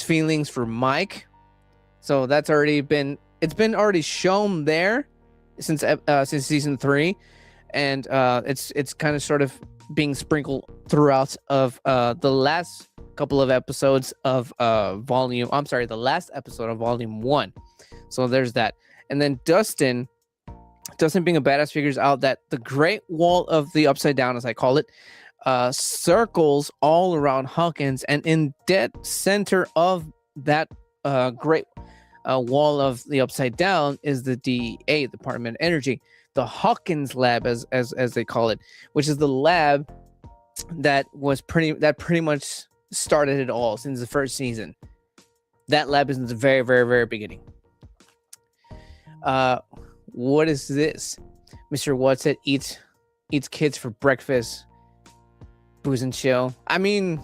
feelings for Mike. So that's already been already shown there since season 3, and it's kind of sort of being sprinkled throughout of the last couple of episodes of the last episode of volume 1. So there's that. And then Dustin being a badass figures out that the Great Wall of the Upside Down, as I call it, circles all around Hawkins, and in dead center of that Great Wall of the Upside Down is the DEA, Department of Energy, the Hawkins lab, as they call it, which is the lab that pretty much started it all since the first season. That lab is in the very, very, very beginning. What is this? Mr. Whatsit eats kids for breakfast. Booze and chill. I mean,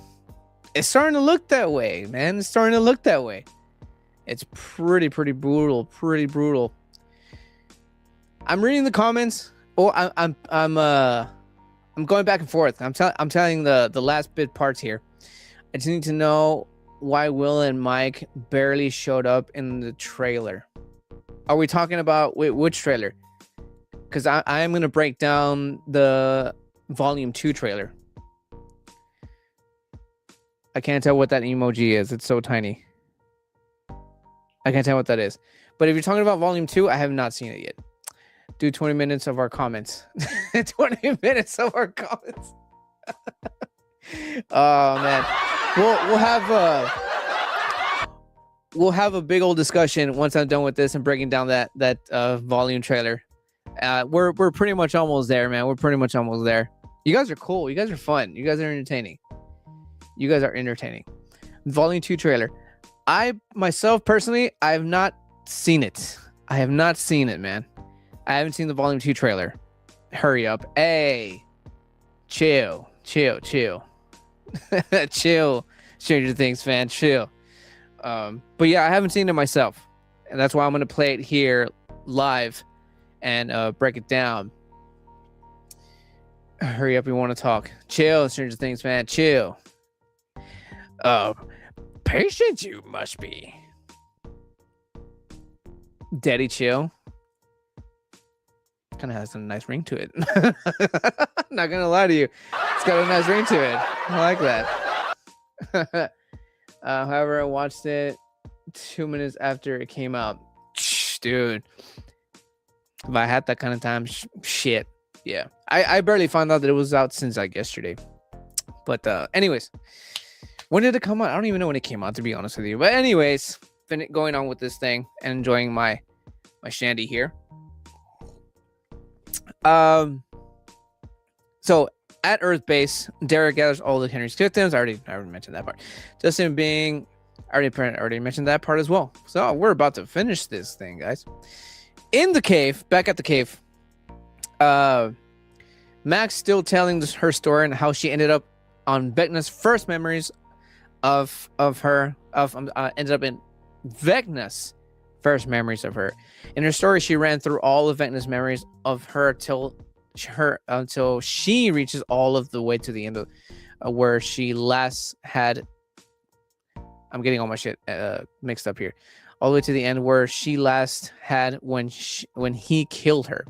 it's starting to look that way, man. It's starting to look that way. It's pretty brutal. I'm reading the comments. Oh, I'm going back and forth. I'm telling the last bit parts here. I just need to know why Will and Mike barely showed up in the trailer. Are we talking about which trailer? Because I am going to break down the volume 2 trailer. I can't tell what that emoji is. It's so tiny. I can't tell what that is. But if you're talking about Volume 2, I have not seen it yet. Do 20 minutes of our comments. 20 minutes of our comments. Oh man, we'll have a big old discussion once I'm done with this and breaking down that volume trailer. We're pretty much almost there, man. We're pretty much almost there. You guys are cool. You guys are fun. You guys are entertaining. Volume 2 trailer. I myself personally, I have not seen it. I have not seen it, man. I haven't seen the Volume 2 trailer. Hurry up. Hey, chill. Chill. Stranger Things fan, chill. But yeah, I haven't seen it myself, and that's why I'm gonna play it here live and break it down. Hurry up, we want to talk. Chill, Stranger Things fan, chill. Patient you must be. Daddy chill. Kind of has a nice ring to it. Not gonna lie to you, it's got a nice ring to it. I like that. However, I watched it 2 minutes after it came out. Dude, if I had that kind of time, shit. Yeah, I barely found out that it was out since like yesterday. But anyways, when did it come out? I don't even know when it came out, to be honest with you. But anyways, been going on with this thing and enjoying my shandy here. So at Earth Base, Derek gathers all of Henry's victims. I already mentioned that part. Justin being, I already mentioned that part as well. So we're about to finish this thing, guys. In the cave, back at the cave, Max still telling her story and how she ended up on Vecna's first memories ended up in Vecna's first memories of her. In her story, she ran through all of Vecna's memories of her until she reaches all of the way to the end of where she last had. I'm getting all my shit mixed up here. All the way to the end where she last had when he killed her.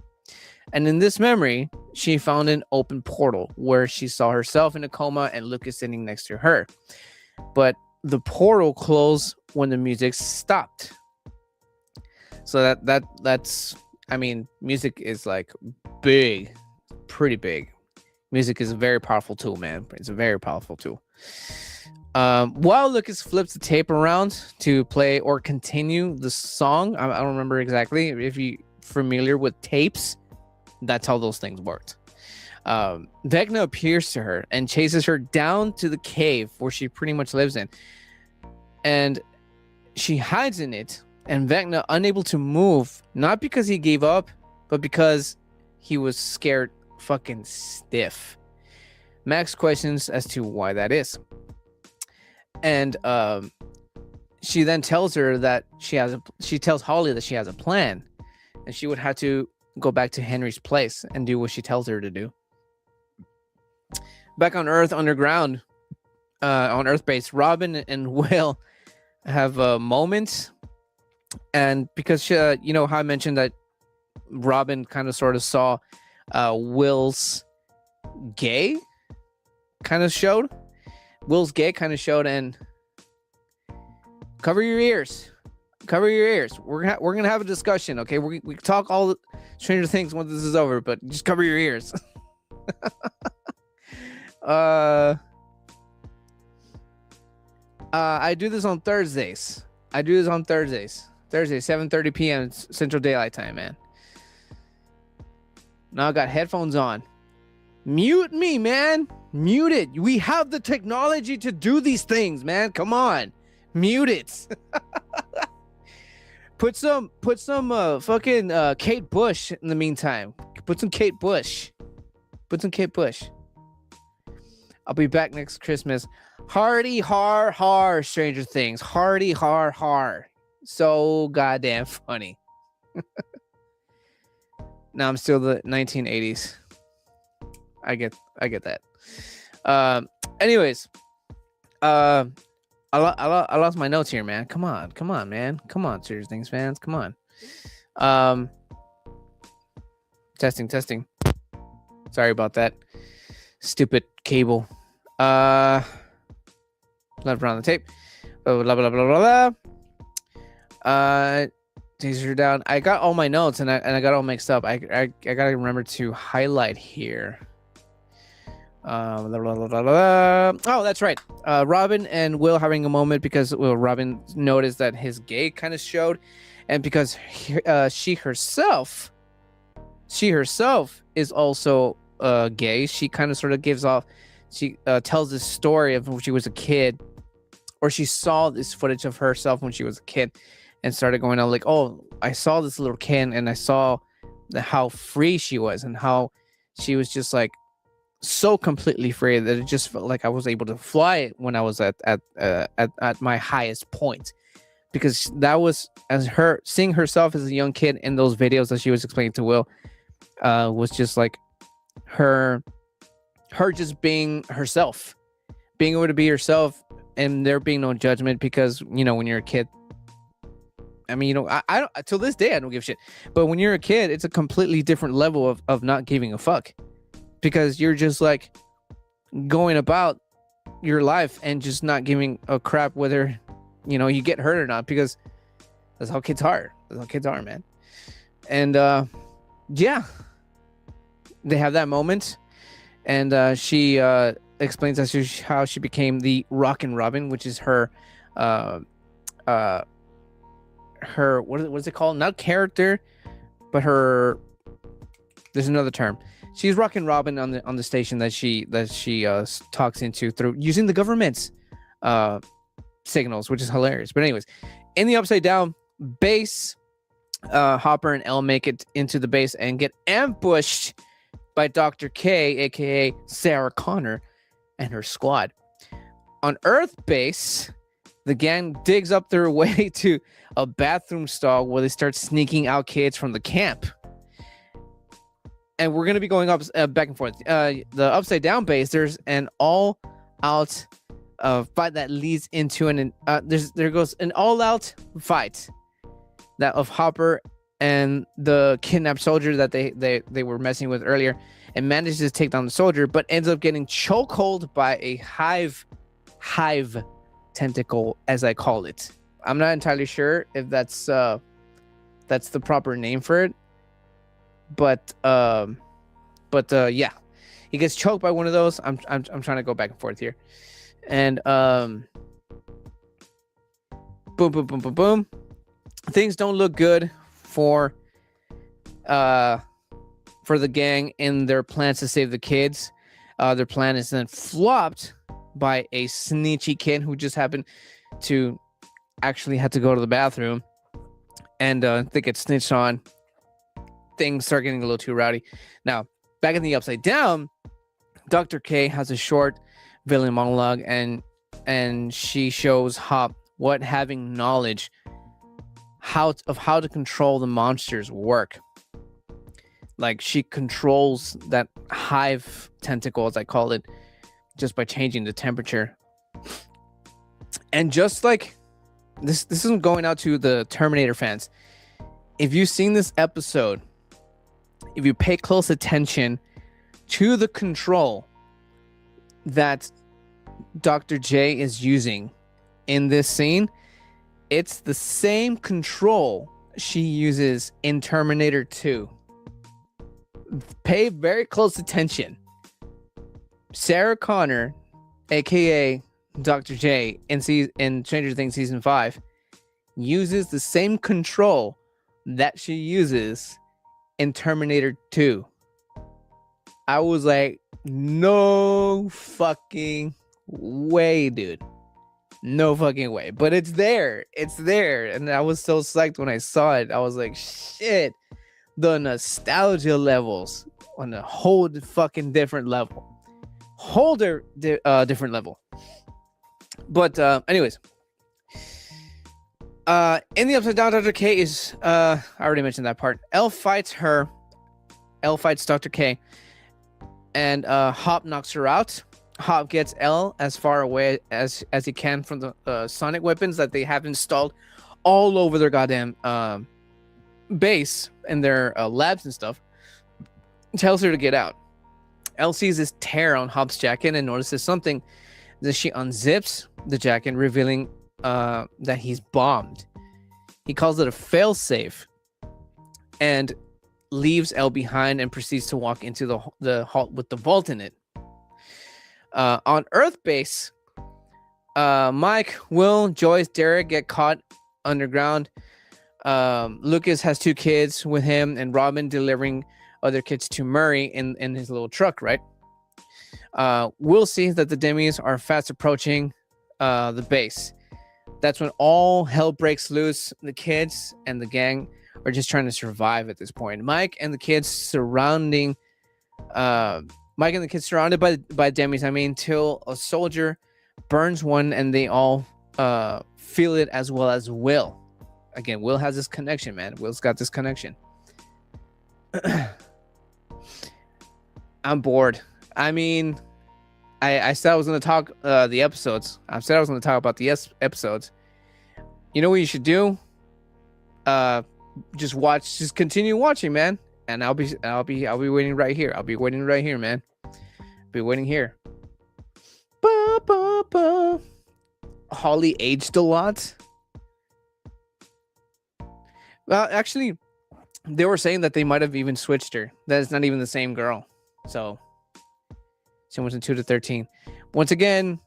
And in this memory, she found an open portal where she saw herself in a coma and Lucas sitting next to her. But the portal closed when the music stopped. So that's I mean, music is like big, pretty big. Music is a very powerful tool, man. It's a very powerful tool. While Lucas flips the tape around to play or continue the song, I don't remember exactly. If you're familiar with tapes, that's how those things worked. Vecna appears to her and chases her down to the cave where she pretty much lives in. And she hides in it, and Vecna, unable to move, not because he gave up, but because he was scared fucking stiff. Max questions as to why that is. And she then tells her that she tells Holly that she has a plan, and she would have to go back to Henry's place and do what she tells her to do. Back on Earth, underground, on Earth Base, Robin and Will have moments, and because you know how I mentioned that Robin kind of sort of saw Will's gay kind of showed. Will's gay kind of showed, and cover your ears. We're gonna have a discussion, okay? We can talk all the Stranger Things once this is over, but just cover your ears. I do this on Thursdays. Thursday, 7:30 p.m. Central Daylight Time, man. Now I got headphones on. Mute me, man. Mute it. We have the technology to do these things, man. Come on. Mute it. Put some fucking Kate Bush in the meantime. Put some Kate Bush. I'll be back next Christmas. Hardy har har, Stranger Things. Hardy har har. So goddamn funny. Now I'm still the 1980s. I get that. Anyways, I lost my notes here, man. Come on, man. Come on, Stranger Things fans. Come on. Testing. Sorry about that. Stupid cable. Left around the tape. Blah blah blah blah blah blah. Takes her down. I got all my notes and I got all mixed up. I gotta remember to highlight here. Oh, that's right. Robin and Will having a moment because Robin noticed that his gay kind of showed, and because she herself is also gay. She kind of sort of gives off. She tells this story of when she was a kid, or she saw this footage of herself when she was a kid, and started going on like, "Oh, I saw this little kid, and I saw how free she was, and how she was just like." So completely free that it just felt like I was able to fly when I was at my highest point, because that was as her seeing herself as a young kid in those videos that she was explaining to Will, was just like her just being herself, being able to be herself, and there being no judgment, because when you're a kid, I mean, I don't, till this day I don't give a shit, but when you're a kid it's a completely different level of not giving a fuck, because you're just like going about your life and just not giving a crap whether you get hurt or not, because that's how kids are. Man. And yeah, they have that moment, and she explains as to how she became the Rockin' Robin, which is her what is it called, not character, but her, there's another term. She's Rockin' Robin on the station that she talks into through using the government's signals, which is hilarious. But anyways, in the Upside Down base, Hopper and Elle make it into the base and get ambushed by Dr. K, aka Sarah Connor, and her squad. On Earth base, the gang digs up their way to a bathroom stall where they start sneaking out kids from the camp. And we're going to be going up back and forth. The Upside Down base, there's an all-out fight that leads into there goes an all-out fight that of Hopper and the kidnapped soldier that they were messing with earlier, and manages to take down the soldier, but ends up getting chokehold by a hive tentacle, as I call it. I'm not entirely sure if that's the proper name for it. But yeah, he gets choked by one of those. I'm trying to go back and forth here, and boom. Things don't look good for the gang in their plans to save the kids. Their plan is then flopped by a snitchy kid who just happened to actually had to go to the bathroom, and they get snitched on. Things start getting a little too rowdy. Now, back in the Upside Down, Dr. K has a short villain monologue, and she shows Hop what having knowledge how to control the monsters work. Like, she controls that hive tentacle, as I call it, just by changing the temperature. And just like this isn't going out to the Terminator fans. If you've seen this episode, if you pay close attention to the control that Dr. J is using in this scene, it's the same control she uses in Terminator 2. Pay very close attention. Sarah Connor, aka Dr. J, in Stranger Things Season 5, uses the same control that she uses in Terminator 2. I was like, no fucking way, dude. No fucking way. But it's there. And I was so psyched when I saw it. I was like, shit. The nostalgia levels on a whole fucking different level. Different level. But anyways. In the Upside Down, Dr. K is I already mentioned that part. Elle fights Dr. K, and Hop knocks her out. Hop gets Elle as far away as he can from the sonic weapons that they have installed all over their goddamn base and their labs and stuff. Tells her to get out. Elle sees this tear on Hop's jacket and notices something. That she unzips the jacket, revealing that he's bombed. He calls it a failsafe and leaves Elle behind and proceeds to walk into the hall with the vault in it. On Earth base, Mike, Will, Joyce, Derek get caught underground. Lucas has 2 kids with him, and Robin delivering other kids to Murray in his little truck, right? Will sees that the Demis are fast approaching the base. That's when all hell breaks loose. The kids and the gang are just trying to survive at this point. Mike and the kids surrounded by Demis, till a soldier burns one, and they all feel it, as well as Will. Again, Will has this connection, man. Will's got this connection. I'm bored. I said I was going to talk the episodes. I said I was going to talk about the episodes. You know what you should do? Just continue watching, man. And I'll be waiting right here. I'll be waiting right here, man. Be waiting here. Ba, ba, ba. Holly aged a lot. Well, actually, they were saying that they might have even switched her. That is not even the same girl. So she went from 2 to 13. Once again,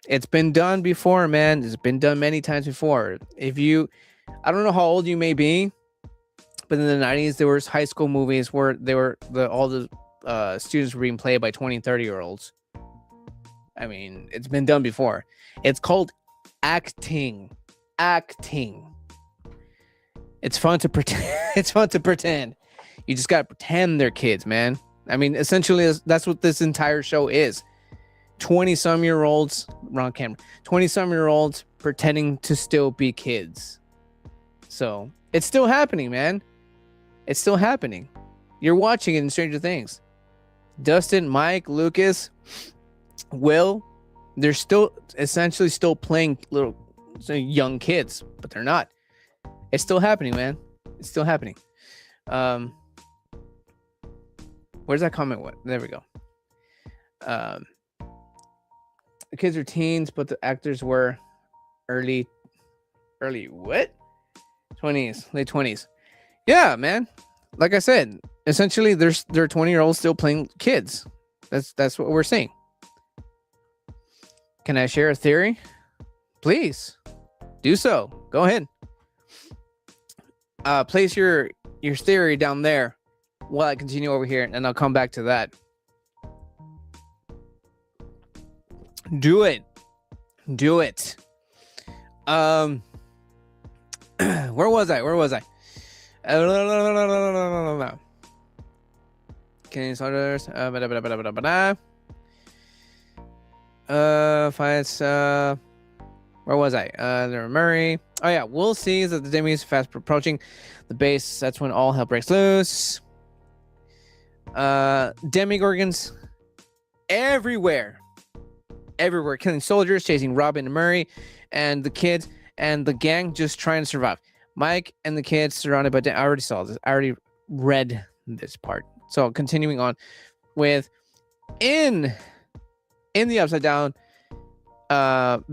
it's been done before, man. It's been done many times before. I don't know how old you may be, but in the 90s, there was high school movies where all the students were being played by 20 and 30-year-olds. It's been done before. It's called acting. It's fun to pretend. It's fun to pretend. You just gotta pretend they're kids, man. Essentially, that's what this entire show is. 20-some-year-olds, wrong camera. 20-some-year-olds pretending to still be kids. So it's still happening, man. It's still happening. You're watching it in Stranger Things. Dustin, Mike, Lucas, Will, they're still essentially still playing little young kids, but they're not. It's still happening, man. It's still happening. Where's that comment? What? There we go. The kids are teens, but the actors were early what? 20s, late 20s. Yeah, man. Like I said, essentially they're 20-year-olds still playing kids. That's what we're seeing. Can I share a theory? Please do so. Go ahead. Place your theory down there while I continue over here, and I'll come back to that. Do it. Where was I? Can soldiers fights where was I? There Murray. Oh yeah, Will sees that the Demis fast approaching the base. That's when all hell breaks loose. Demigorgons everywhere, killing soldiers, chasing Robin and Murray, and the kids and the gang just trying to survive. Mike and the kids surrounded by I already saw this. I already read this part. So continuing on with in the upside down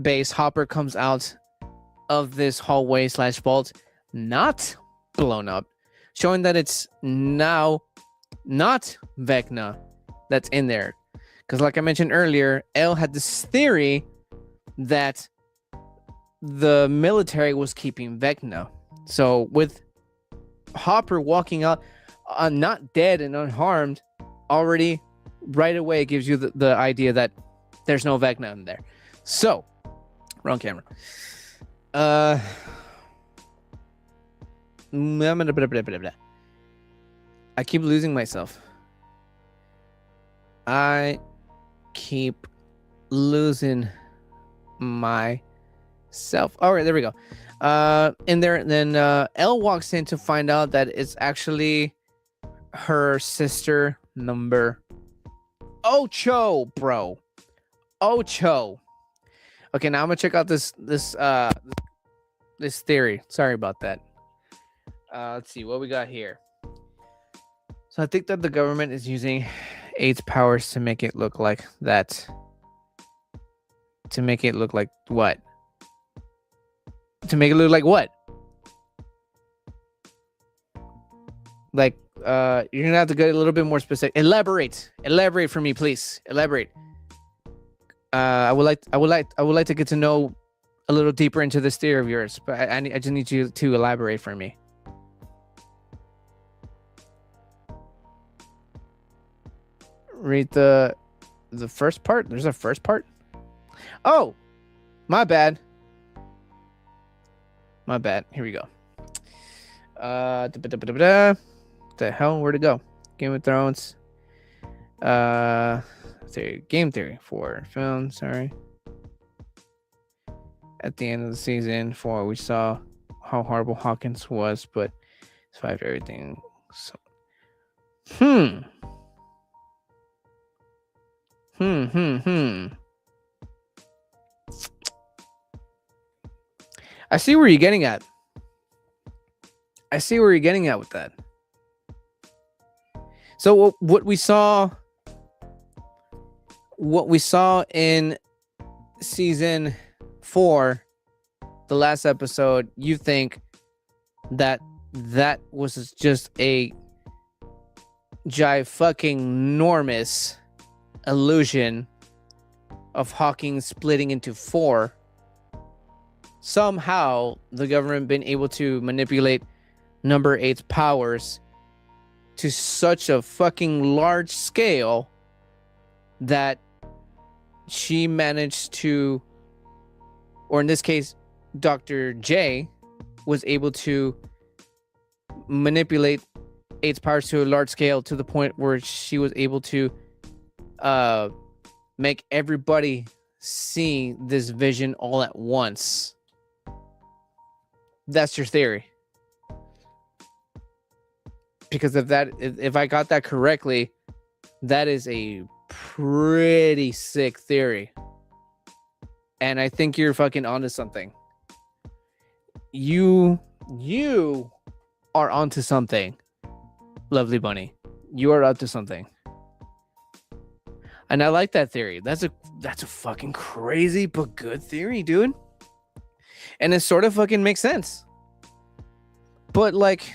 base, Hopper comes out of this hallway / vault, not blown up, showing that it's now not Vecna that's in there. Because like I mentioned earlier, Elle had this theory that the military was keeping Vecna. So with Hopper walking out not dead and unharmed, already right away it gives you the idea that there's no Vecna in there. So, wrong camera. I keep losing myself. I keep losing myself. All right, there we go. In there, then Elle walks in to find out that it's actually her sister number Ocho, bro. Ocho. Okay, now I'm gonna check out this theory. Sorry about that. Let's see what we got here. So I think that the government is using AIDS powers to make it look like that. To make it look like what? To make it look like what? Like, you're gonna have to get a little bit more specific. Elaborate for me, please. Elaborate. I would like to get to know a little deeper into this theory of yours, but I just need you to elaborate for me. Read the first part. There's a first part. Oh, my bad. My bad. Here we go. The hell? Where'd it go? Game of Thrones. Game theory for film. Sorry. At the end of the season 4, we saw how horrible Hawkins was, but survived everything. So, I see where you're getting at. I see where you're getting at with that. So what we saw in season 4, the last episode, you think that was just a fucking enormous illusion of Hawking splitting into 4. Somehow the government been able to manipulate number 8's powers to such a fucking large scale that she managed to, or in this case, Dr. J was able to manipulate 8's powers to a large scale to the point where she was able to make everybody see this vision all at once. That's your theory. Because if I got that correctly, that is a pretty sick theory. And I think you're fucking onto something. You are onto something. Lovely bunny. You are up to something. And I like that theory. That's a fucking crazy but good theory, dude. And it sort of fucking makes sense. But like,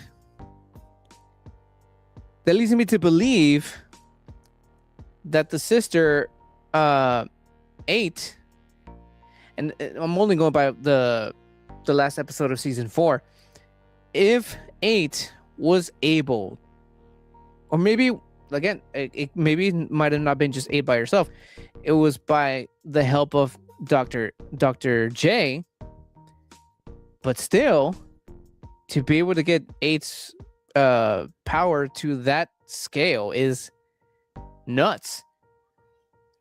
that leads me to believe that the sister 8, and I'm only going by the last episode of season 4, if 8 was able, or maybe again, it maybe might have not been just 8 by herself, it was by the help of Dr. J, but still, to be able to get 8's power to that scale is nuts.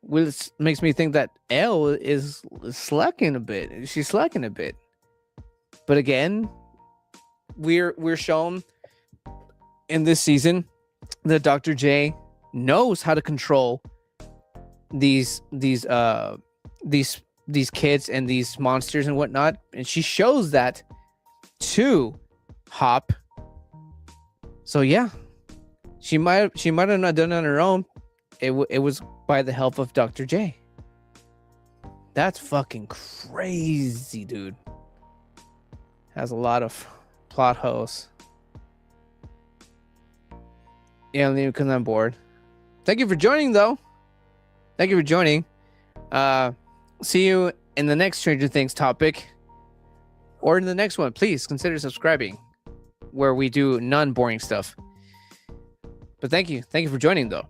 Which makes me think that L is slacking a bit. She's slacking a bit. But again, we're shown in this season that Dr. J knows how to control these kids and these monsters and whatnot, and she shows that to Hop. So yeah, she might have not done it on her own. It was by the help of Dr. J. That's fucking crazy, dude. Has a lot of plot holes. Yeah, Liam comes on board. Thank you for joining, though. Thank you for joining. See you in the next Stranger Things topic, or in the next one. Please consider subscribing, where we do non-boring stuff. But thank you for joining, though.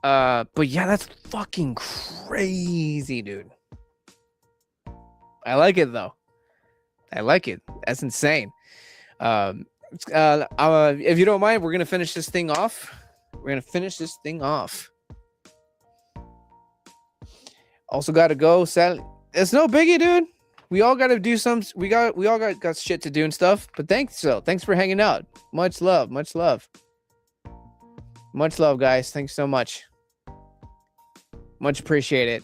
But yeah, that's fucking crazy, dude. I like it, though. I like it. That's insane. If you don't mind, we're gonna finish this thing off. Also gotta go. Sadly, it's no biggie, dude. We all gotta do some. We all got shit to do and stuff. But thanks for hanging out. Much love, guys. Thanks so much. Much appreciated.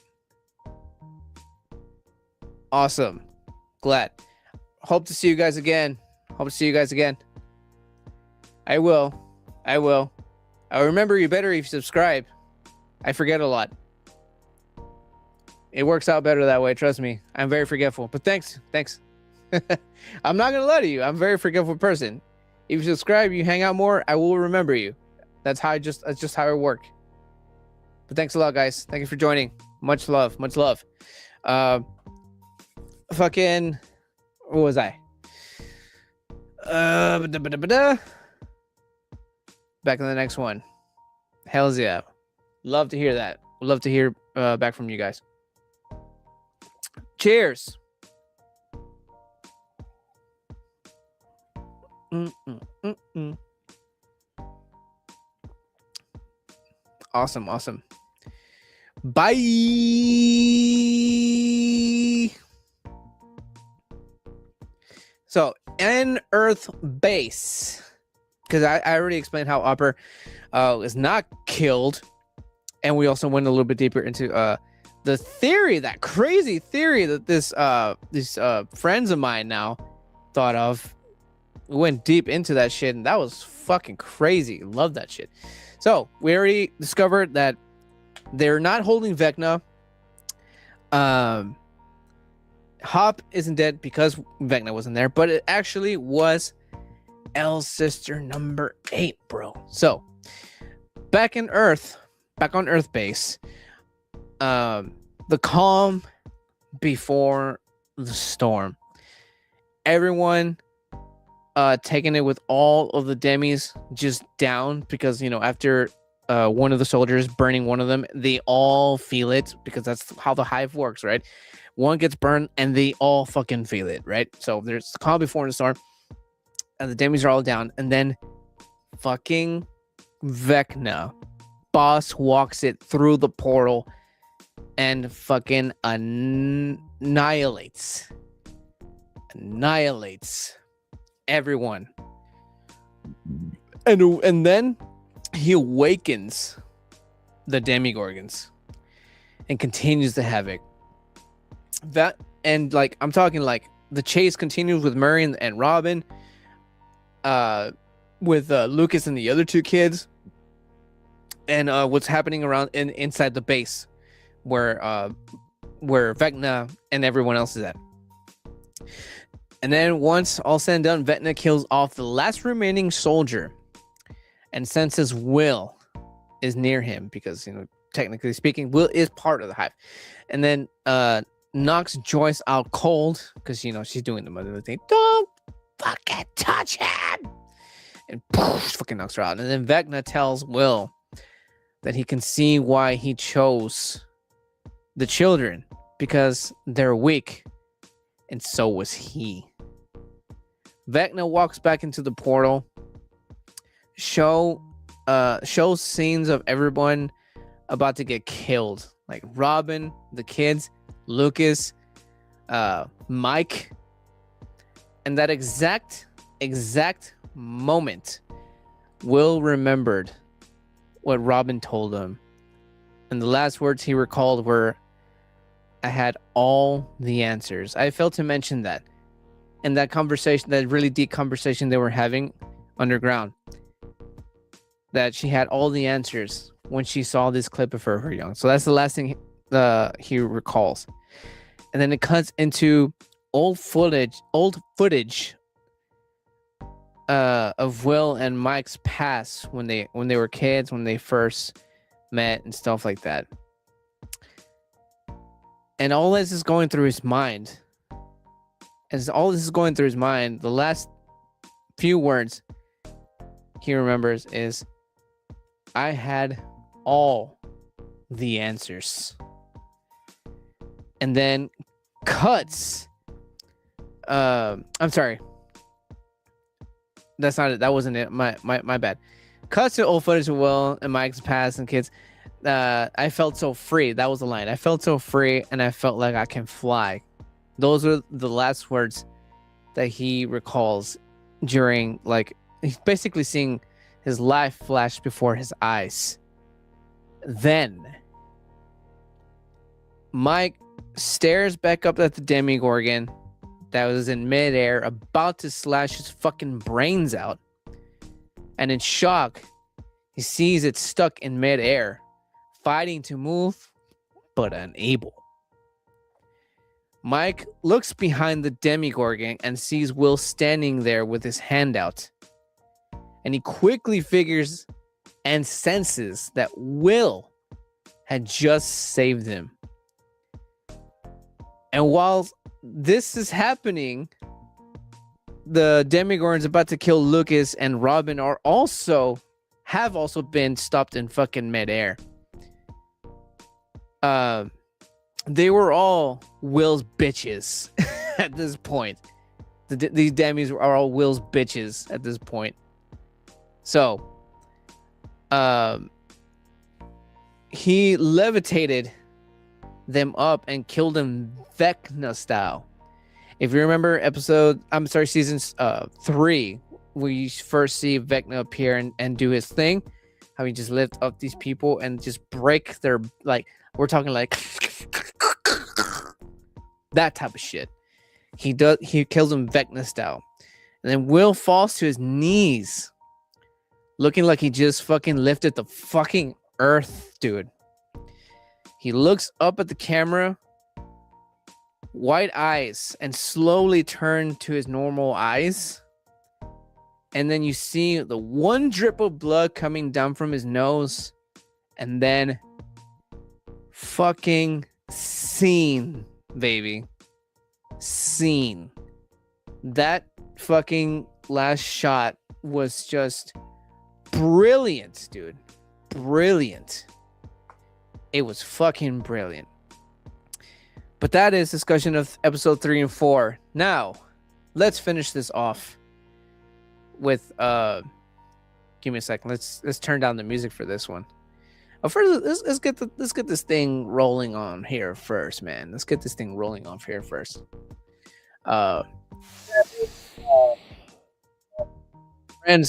Awesome. Glad. Hope to see you guys again. I will. I'll remember you better if you subscribe. I forget a lot. It works out better that way. Trust me. I'm very forgetful. But thanks. I'm not going to lie to you. I'm a very forgetful person. If you subscribe, you hang out more, I will remember you. That's just how I work. But thanks a lot, guys. Thank you for joining. Much love. Much love. Fucking, what was I? Back in the next one. Hells yeah. Love to hear that. Love to hear back from you guys. Cheers. Awesome. Bye. So, in Earth base, because I already explained how Upper is not killed, and we also went a little bit deeper into the theory, that crazy theory that these friends of mine now thought of. We went deep into that shit, and that was fucking crazy. Love that shit. So we already discovered that they're not holding Vecna. Hop isn't dead because Vecna wasn't there, but it actually was L's sister number 8, bro. So back on Earth base, the calm before the storm. Everyone taking it with all of the demis just down because, you know, after one of the soldiers burning one of them, they all feel it because that's how the hive works, right? One gets burned and they all fucking feel it, right? So there's the calm before the storm and the demis are all down, and then fucking Vecna boss walks it through the portal and fucking annihilates everyone, and then he awakens the Demigorgons and continues the havoc. That, and like I'm talking, like the chase continues with Murray and Robin, with Lucas and the other two kids, and what's happening around inside the base where Vecna and everyone else is at. And then once all said and done, Vecna kills off the last remaining soldier and senses Will is near him because, you know, technically speaking, Will is part of the hive. And then knocks Joyce out cold because, you know, she's doing the mother thing. Don't fucking touch him! And poof, fucking knocks her out. And then Vecna tells Will that he can see why he chose the children because they're weak. And so was he. Vecna walks back into the portal. Shows scenes of everyone about to get killed, like Robin, the kids, Lucas, Mike, and that exact moment, Will remembered what Robin told him, and the last words he recalled were, "I had all the answers." I failed to mention that in that conversation, that really deep conversation they were having underground, that she had all the answers when she saw this clip of her young. So that's the last thing he recalls. And then it cuts into old footage of Will and Mike's past when they were kids, when they first met and stuff like that. And all this is going through his mind. As all this is going through his mind, the last few words he remembers is, "I had all the answers." And then cuts. I'm sorry. That's not it. That wasn't it. My bad. Cuts to old footage of Will and Mike's past and kids. I felt so free. That was the line. I felt so free and I felt like I can fly. Those are the last words that he recalls during, like, he's basically seeing his life flash before his eyes. Then Mike stares back up at the Demigorgon that was in midair, about to slash his fucking brains out. And in shock, he sees it stuck in midair, fighting to move, but unable. Mike looks behind the Demigorgon and sees Will standing there with his hand out. and he quickly figures and senses that Will had just saved him. And while this is happening, the Demigorgon's about to kill Lucas, and Robin have also been stopped in fucking midair. They were all Will's bitches at this point. These Demis are all Will's bitches at this point. So, he levitated them up and killed them Vecna style. If you remember season 3, we first see Vecna appear and do his thing, how he just lift up these people and just break their, like, we're talking like that type of shit. He kills them Vecna style. And then Will falls to his knees, looking like he just fucking lifted the fucking earth, dude. He looks up at the camera, white eyes, and slowly turn to his normal eyes. And then you see the one drip of blood coming down from his nose. And then fucking scene, baby. Scene. That fucking last shot was just brilliant, dude. Brilliant. It was fucking brilliant. But that is discussion of episode 3 and 4. Now, let's finish this off with give me a second. Let's turn down the music for this one. First, let's get this thing rolling on here first, man. Let's get this thing rolling on here first. Friends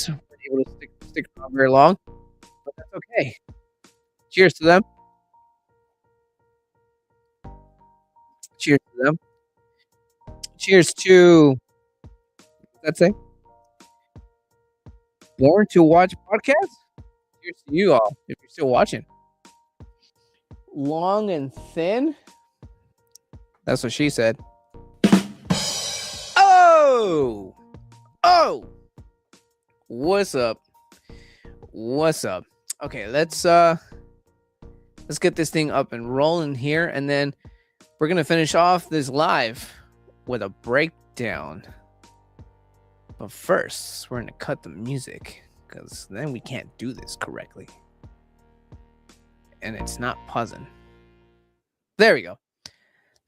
weren't able to stick around very long, but that's okay. Cheers to them. Cheers to them. Cheers to, what's that say? Born to watch podcasts? Cheers to you all, if you're still watching. Long and thin? That's what she said. Oh! What's up? Okay, let's get this thing up and rolling here, and then we're gonna finish off this live with a breakdown. But first, we're gonna cut the music, because then we can't do this correctly. And it's not pausing. There we go.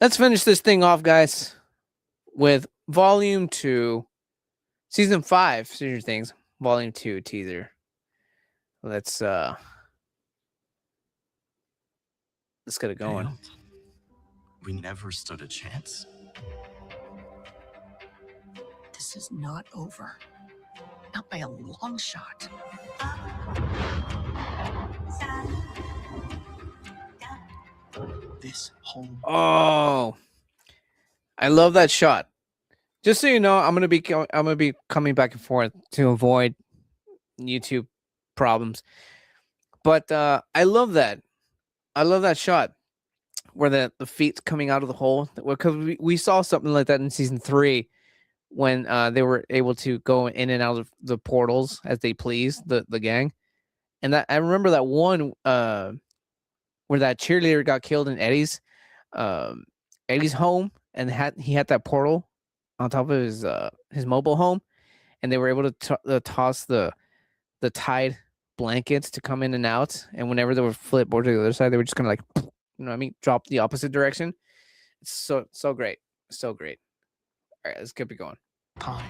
Let's finish this thing off, guys, with Volume 2, Season 5, Stranger Things, Volume 2 teaser. Let's get it going. Failed. We never stood a chance. This is not over. Not by a long shot. This whole Oh, I love that shot. Just so you know, I'm gonna be coming back and forth to avoid YouTube problems. But I love that. I love that shot where the feet's coming out of the hole. Because we saw something like that in season 3 when they were able to go in and out of the portals as they pleased, the gang. And that I remember that one where that cheerleader got killed in Eddie's home, and he had that portal on top of his mobile home, and they were able to toss the Tide blankets to come in and out, and whenever they would flip over to the other side, they were just gonna, like, you know what I mean, drop the opposite direction. It's so great. So great. All right, let's keep it going. time.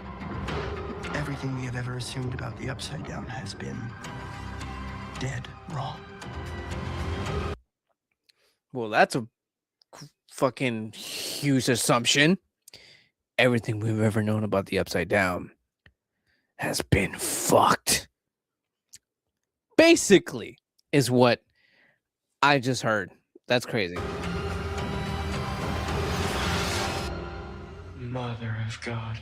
Everything we have ever assumed about the Upside Down has been dead wrong. Well, that's a fucking huge assumption. Everything we've ever known about the Upside Down has been fucked. Basically, is what I just heard. That's crazy. Mother of God.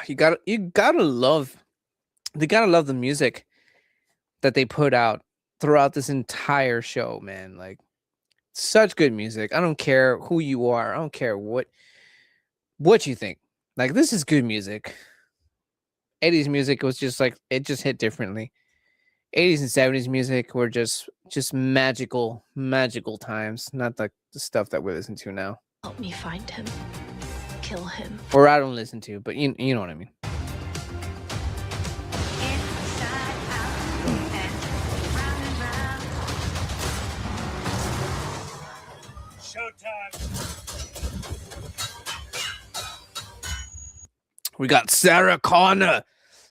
You gotta love the music that they put out throughout this entire show, man. Like, Such good music. I don't care who you are. I don't care what you think. Like, this is good music. 80s music was just like, it just hit differently. 80s and 70s music were just magical times, not like the stuff that we listen to now. Help me find him. Kill him. Or I don't listen to, but you know what I mean. We got Sarah Connor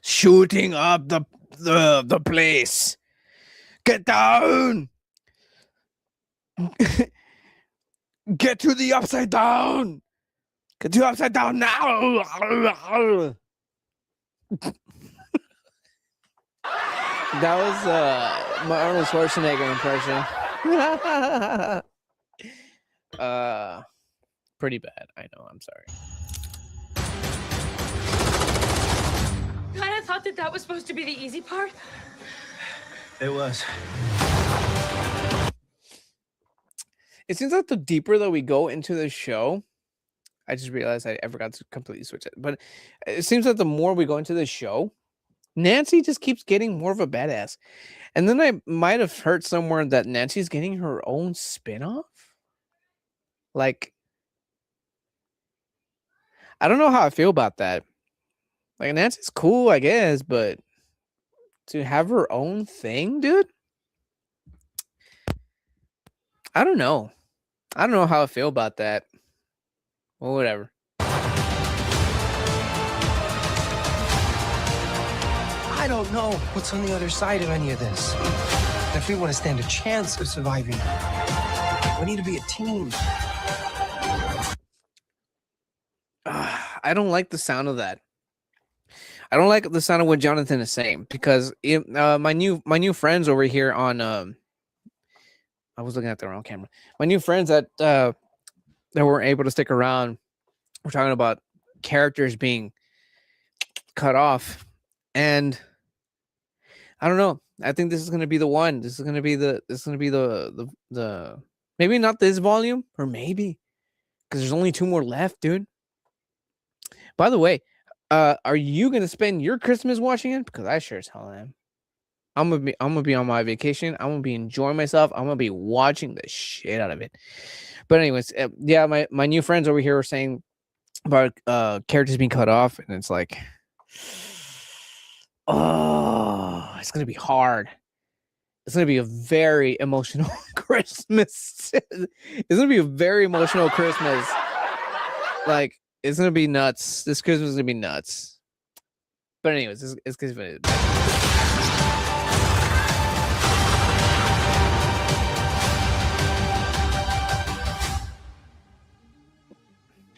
shooting up the place. Get down. Get to the upside down. Get to the upside down now. That was my Arnold Schwarzenegger impression. Pretty bad. I know. I'm sorry. God, I thought that was supposed to be the easy part. It was. It seems like the deeper that we go into the show, I just realized I forgot to completely switch it. But it seems like the more we go into the show, Nancy just keeps getting more of a badass. And then I might have heard somewhere that Nancy's getting her own spinoff. Like, I don't know how I feel about that. Like, Nancy's cool, I guess, but to have her own thing, dude? I don't know. I don't know how I feel about that. Well, whatever. I don't know what's on the other side of any of this. If we want to stand a chance of surviving, we need to be a team. I don't like the sound of that. I don't like the sound of what Jonathan is saying, because my new friends over here on I was looking at the wrong camera. My new friends that weren't able to stick around, we're talking about characters being cut off, and I don't know. I think this is gonna be the one. This is gonna be the maybe not this volume, or maybe because there's only 2 more left, dude. By the way, are you gonna spend your Christmas watching it? Because I sure as hell am. I'm gonna be on my vacation. I'm gonna be enjoying myself. I'm gonna be watching the shit out of it. But anyways, yeah, my new friends over here are saying about characters being cut off, and it's like, oh, it's gonna be hard. It's gonna be a very emotional Christmas. It's gonna be a very emotional Christmas. Like, it's gonna be nuts. This Christmas is gonna be nuts. But anyways, it's gonna be.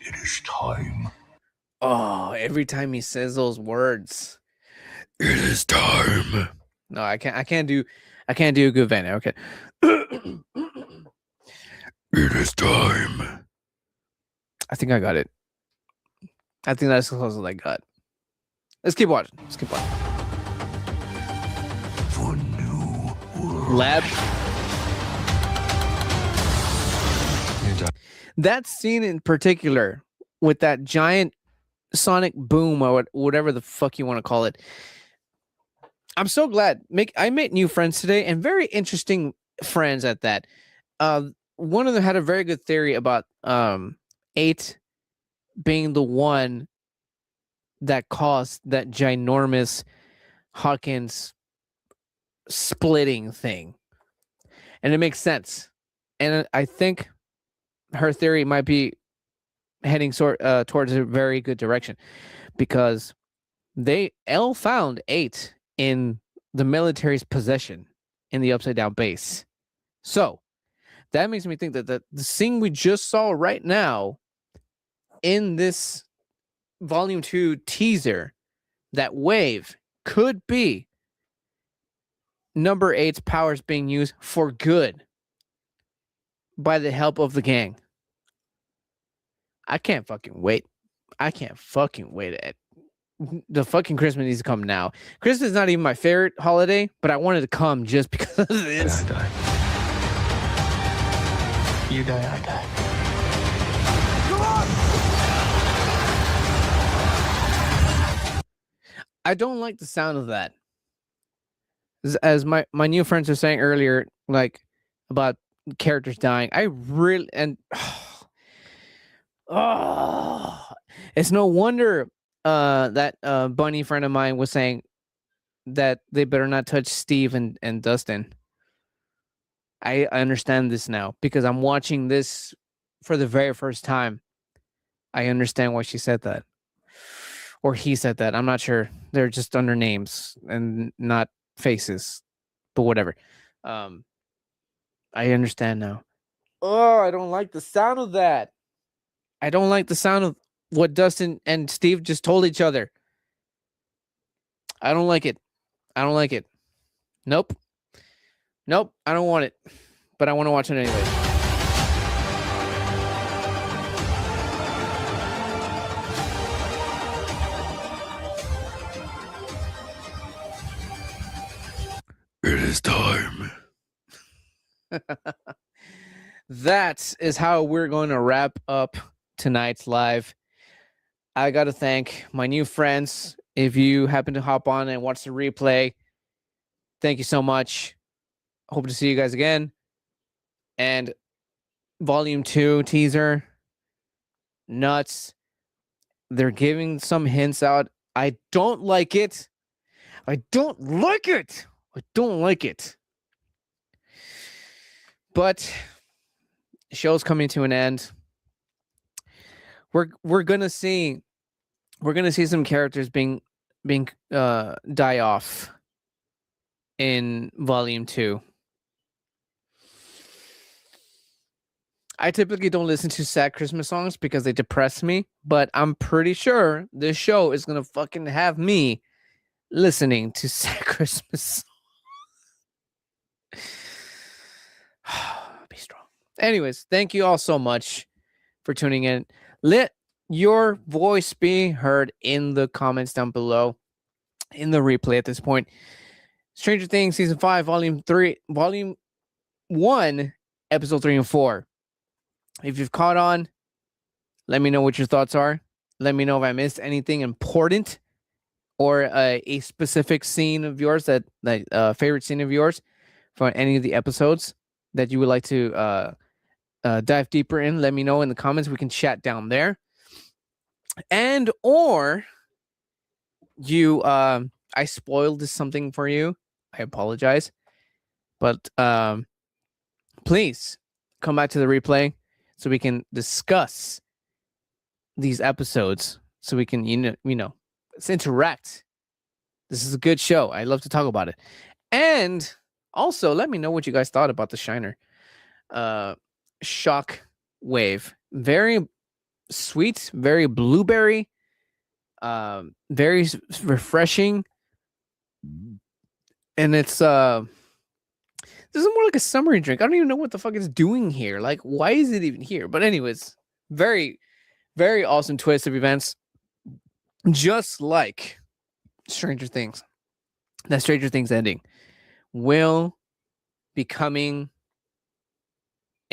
It is time. Oh, every time he says those words, It is time. no, I can't do a good Van. Okay. It is time. I think I got it. I think that's as close as I got. Let's keep watching. For new world. Lab. You're done. That scene in particular, with that giant sonic boom or whatever the fuck you want to call it. I'm so glad. I made new friends today, and very interesting friends at that. One of them had a very good theory about 8 being the one that caused that ginormous Hawkins splitting thing. And it makes sense. And I think her theory might be heading towards a very good direction, because Elle found 8 in the military's possession in the Upside Down base. So that makes me think that the scene we just saw right now in this Volume 2 teaser, that wave, could be number 8's powers being used for good by the help of the gang. I can't fucking wait. The fucking Christmas needs to come now. Christmas is not even my favorite holiday, but I wanted to come just because of this. You die, I die. I don't like the sound of that. As my new friends were saying earlier, like about characters dying, I really and oh, it's no wonder that bunny friend of mine was saying that they better not touch Steve and Dustin. I understand this now because I'm watching this for the very first time. I understand why she said that. Or he said that. I'm not sure. They're just under names and not faces. But whatever. I understand now. Oh, I don't like the sound of that. I don't like the sound of what Dustin and Steve just told each other. I don't like it. I don't like it. Nope. Nope. I don't want it. But I want to watch it anyway. It is time. That is how we're going to wrap up tonight's live. I got to thank my new friends. If you happen to hop on and watch the replay, thank you so much. Hope to see you guys again. And Volume 2 teaser, nuts. They're giving some hints out. I don't like it. I don't like it. I don't like it. But the show's coming to an end. We're gonna see some characters being die off in Volume 2. I typically don't listen to sad Christmas songs because they depress me, but I'm pretty sure this show is gonna fucking have me listening to sad Christmas. Be strong. Anyways, thank you all so much for tuning in. Let your voice be heard in the comments down below, in the replay at this point. Stranger Things Season 5, Volume 1, Episode 3 and 4. If you've caught on, let me know what your thoughts are. Let me know if I missed anything important or a specific scene of yours, that favorite scene of yours from any of the episodes that you would like to dive deeper in. Let me know in the comments. We can chat down there. And or you, I spoiled something for you. I apologize, but please come back to the replay so we can discuss these episodes. So we can, you know, let's interact. This is a good show. I love to talk about it. And also, let me know what you guys thought about the Shiner shock wave. Very sweet, very blueberry, very refreshing. And it's this is more like a summery drink. I don't even know what the fuck it's doing here. Like, why is it even here? But anyways, very, very awesome twist of events. Just like Stranger Things. That Stranger Things ending will be coming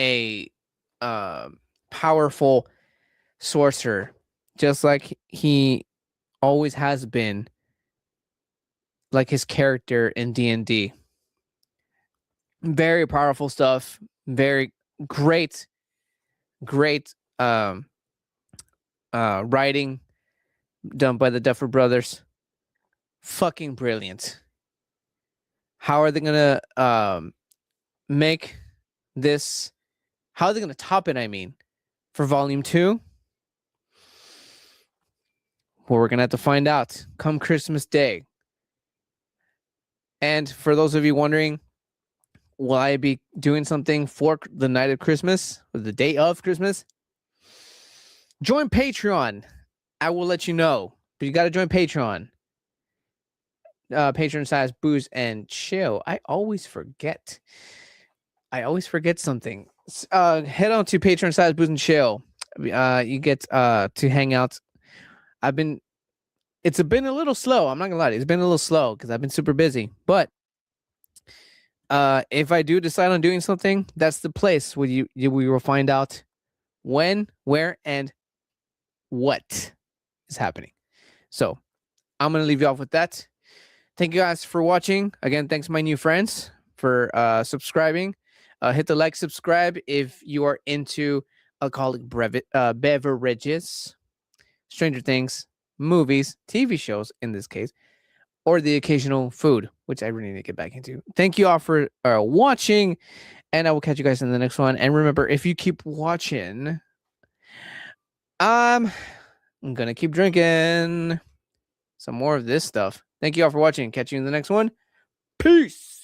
a powerful sorcerer, just like he always has been, like his character in D&D. Very powerful stuff. Very great writing done by the Duffer Brothers. Fucking brilliant. How are they gonna make this? How are they gonna top it? I mean, for Volume 2? Well, we're gonna have to find out come Christmas Day. And for those of you wondering, will I be doing something for the night of Christmas or the day of Christmas? Join Patreon. I will let you know, but you got to join Patreon. Patreon size booze and chill. I always forget something. Head on to Patreon size booze and chill. You get to hang out. It's been a little slow. I'm not gonna lie. It's been a little slow because I've been super busy, but If I do decide on doing something, that's the place where we will find out when, where, and what is happening. So I'm gonna leave you off with that. Thank you guys for watching. Again, thanks my new friends for subscribing. Hit the like, subscribe if you are into alcoholic beverages, Stranger Things, movies, TV shows in this case, or the occasional food, which I really need to get back into. Thank you all for watching, and I will catch you guys in the next one. And remember, if you keep watching, I'm gonna keep drinking some more of this stuff. Thank you all for watching. Catch you in the next one. Peace.